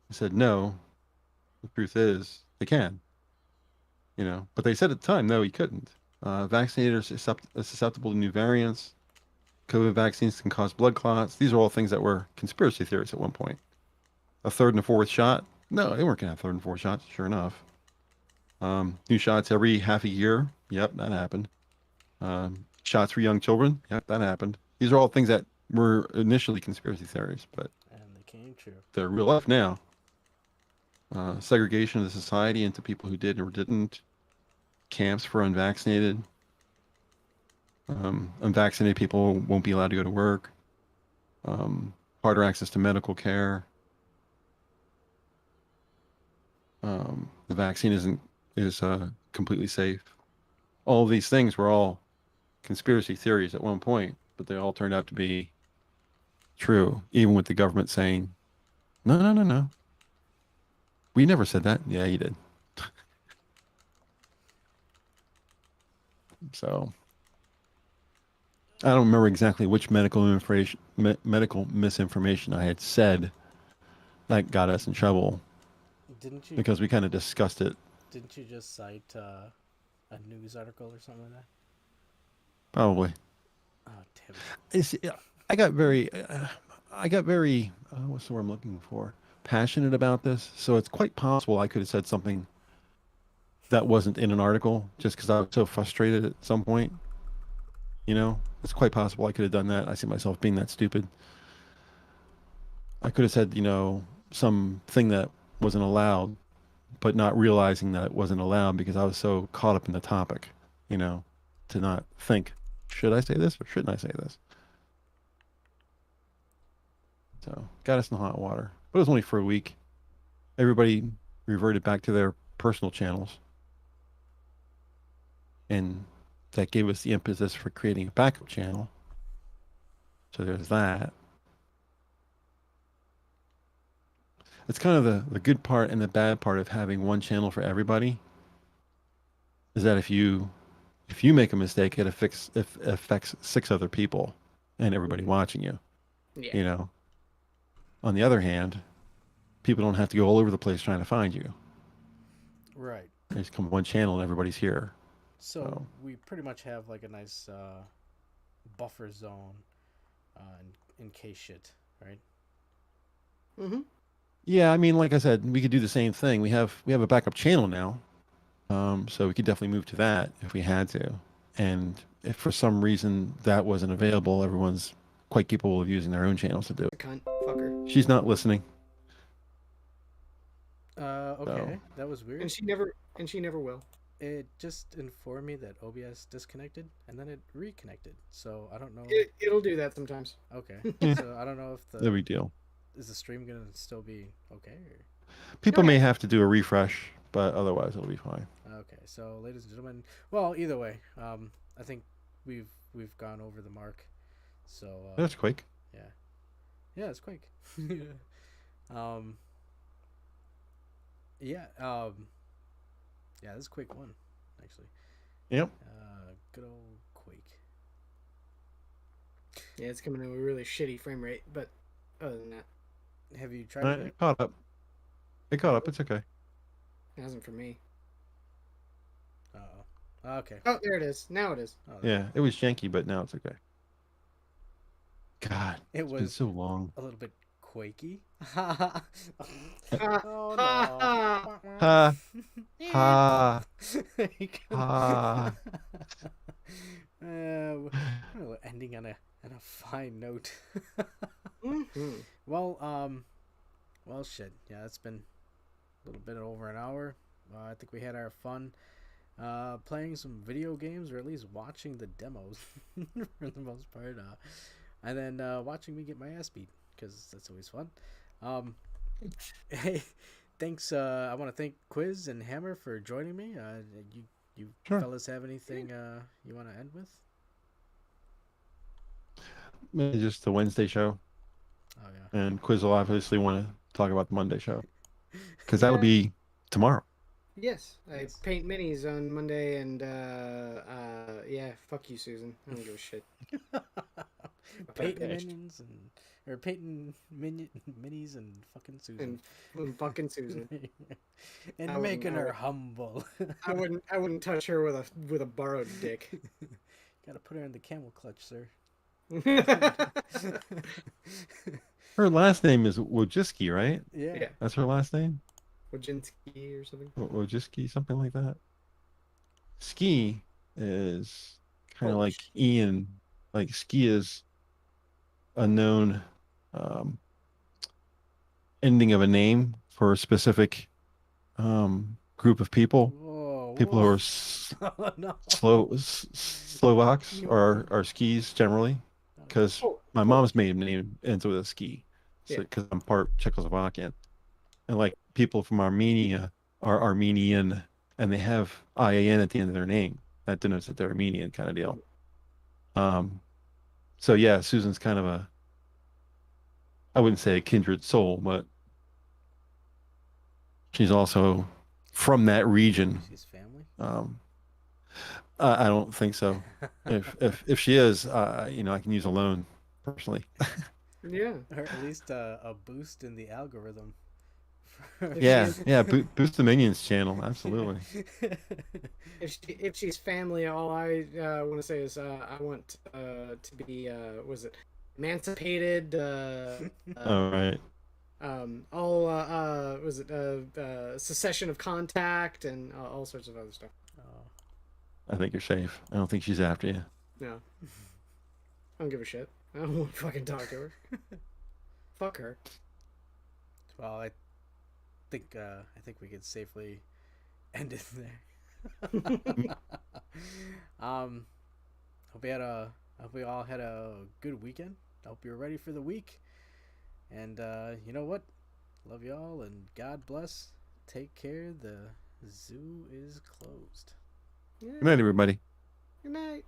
[SPEAKER 10] I said, no, the truth is they can. But they said at the time, no, he couldn't. Vaccinated are susceptible to new variants. COVID vaccines can cause blood clots. These are all things that were conspiracy theories at one point. A third and a fourth shot? No, they weren't going to have third and fourth shots, sure enough. New shots every half a year? Yep, that happened. Shots for young children? Yep, that happened. These are all things that were initially conspiracy theories, but
[SPEAKER 9] And they came true.
[SPEAKER 10] they're real life now. Segregation of the society into people who did or didn't. Camps for unvaccinated. Unvaccinated people won't be allowed to go to work. Harder access to medical care. The vaccine is completely safe. All of these things were all conspiracy theories at one point, but they all turned out to be true, even with the government saying, no. We never said that. Yeah, you did. So I don't remember exactly which medical misinformation I had said that got us in trouble
[SPEAKER 9] Didn't you?
[SPEAKER 10] because we kind of discussed it.
[SPEAKER 9] Didn't you just cite a news article or something like that?
[SPEAKER 10] Probably.
[SPEAKER 9] Oh damn it!
[SPEAKER 10] I got very what's the word I'm looking for? Passionate about this. So it's quite possible I could have said something that wasn't in an article just because I was so frustrated at some point. It's quite possible I could have done that. I see myself being that stupid. I could have said, something that wasn't allowed, but not realizing that it wasn't allowed because I was so caught up in the topic, to not think, should I say this or shouldn't I say this? So got us in hot water, but it was only for a week. Everybody reverted back to their personal channels, and that gave us the impetus for creating a backup channel. So there's that. It's kind of the good part and the bad part of having one channel for everybody is that if you make a mistake, it affects 6 other people and everybody watching you.
[SPEAKER 8] Yeah.
[SPEAKER 10] You know. On the other hand, people don't have to go all over the place trying to find you.
[SPEAKER 9] Right.
[SPEAKER 10] They just come one channel and everybody's here.
[SPEAKER 9] So we pretty much have like a nice buffer zone in case shit, right?
[SPEAKER 8] Mm-hmm.
[SPEAKER 10] Yeah, I mean, like I said, we could do the same thing. We have a backup channel now, so we could definitely move to that if we had to. And if for some reason that wasn't available, everyone's quite capable of using their own channels to do it.
[SPEAKER 8] Cunt fucker.
[SPEAKER 10] She's not listening.
[SPEAKER 9] Okay, that was weird.
[SPEAKER 8] And she never will.
[SPEAKER 9] It just informed me that OBS disconnected and then it reconnected. So I don't know.
[SPEAKER 8] It'll do that sometimes.
[SPEAKER 9] Okay,
[SPEAKER 10] Yeah.
[SPEAKER 9] so I don't know if
[SPEAKER 10] No big deal.
[SPEAKER 9] is the stream gonna still be okay? Or...
[SPEAKER 10] People may have to do a refresh, but otherwise it'll be fine.
[SPEAKER 9] Okay, so ladies and gentlemen, well, either way, I think we've gone over the mark. So
[SPEAKER 10] That's Quake.
[SPEAKER 9] Yeah, it's Quake. Yeah, this is Quake 1, actually.
[SPEAKER 10] Yep.
[SPEAKER 9] Good old Quake.
[SPEAKER 8] Yeah, it's coming in with a really shitty frame rate, but other than that,
[SPEAKER 9] Have you tried it?
[SPEAKER 10] It caught up. It caught up. It's okay.
[SPEAKER 8] it hasn't for me.
[SPEAKER 9] Uh-oh. Okay.
[SPEAKER 8] Oh, there it is. Now it is.
[SPEAKER 9] Oh,
[SPEAKER 10] Yeah, it was janky, but now it's okay. God,
[SPEAKER 9] It
[SPEAKER 10] it's been
[SPEAKER 9] was
[SPEAKER 10] so long.
[SPEAKER 9] a little bit quakey.
[SPEAKER 8] Oh,
[SPEAKER 9] no.
[SPEAKER 10] Ha, ha, ha.
[SPEAKER 9] We're ending on a fine note.
[SPEAKER 8] Mm-hmm.
[SPEAKER 9] Well, shit. Yeah, it's been a little bit over an hour. I think we had our fun playing some video games, or at least watching the demos for the most part. And then watching me get my ass beat, because that's always fun. Hey, thanks. I want to thank Quiz and Hammer for joining me. You
[SPEAKER 10] Sure.
[SPEAKER 9] fellas have anything you want to end with?
[SPEAKER 10] Maybe just the Wednesday show,
[SPEAKER 9] Oh yeah.
[SPEAKER 10] and Quiz will obviously want to talk about the Monday show because that'll be tomorrow.
[SPEAKER 8] Yes, I
[SPEAKER 9] Yes.
[SPEAKER 8] paint minis on Monday, and yeah, fuck you, Susan. I don't give a shit.
[SPEAKER 9] Painting
[SPEAKER 8] bitch.
[SPEAKER 9] minions or painting minis and fucking Susan.
[SPEAKER 8] And fucking Susan.
[SPEAKER 9] And
[SPEAKER 8] I wouldn't-
[SPEAKER 9] making
[SPEAKER 8] I
[SPEAKER 9] her
[SPEAKER 8] would-
[SPEAKER 9] humble.
[SPEAKER 8] I wouldn't touch her with a borrowed dick.
[SPEAKER 9] Gotta put her in the camel clutch, sir.
[SPEAKER 10] Her last name is Wojcicki, right?
[SPEAKER 9] Yeah.
[SPEAKER 8] Yeah.
[SPEAKER 10] That's her last name?
[SPEAKER 8] Wojcinski or something.
[SPEAKER 10] Wojcicki, something like that. Ski is kind of
[SPEAKER 8] Oh,
[SPEAKER 10] like Ian. Like ski is a known ending of a name for a specific group of people.
[SPEAKER 9] Whoa.
[SPEAKER 10] People who
[SPEAKER 9] whoa.
[SPEAKER 10] are
[SPEAKER 9] Oh, no.
[SPEAKER 10] Slovaks are skis generally, because
[SPEAKER 8] Oh,
[SPEAKER 10] my mom's maiden name ends with a ski,
[SPEAKER 8] Yeah.
[SPEAKER 10] because I'm part Czechoslovakian, and like people from Armenia are Armenian, and they have IAN at the end of their name. That denotes that they're Armenian, kind of deal. So yeah, Susan's kind of I wouldn't say a kindred soul, but she's also from that region.
[SPEAKER 9] She's family.
[SPEAKER 10] I don't think so. If she is, you know, I can use a loan personally.
[SPEAKER 8] Yeah.
[SPEAKER 9] Or at least a boost in the algorithm.
[SPEAKER 10] Yeah, boost the Minions channel, absolutely.
[SPEAKER 8] If she's family, all I want to say is I want to be was it emancipated?
[SPEAKER 10] All right.
[SPEAKER 8] All was it secession of contact and all sorts of other stuff.
[SPEAKER 9] Oh.
[SPEAKER 10] I think you're safe. I don't think she's after you.
[SPEAKER 8] No, I don't give a shit. I don't want to fucking talk to her. Fuck her.
[SPEAKER 9] Well, I think we could safely end it there. Hope we all had a good weekend. I hope you're ready for the week. And you know what? Love y'all and God bless. Take care. The zoo is closed.
[SPEAKER 10] Good night, everybody.
[SPEAKER 8] Good night.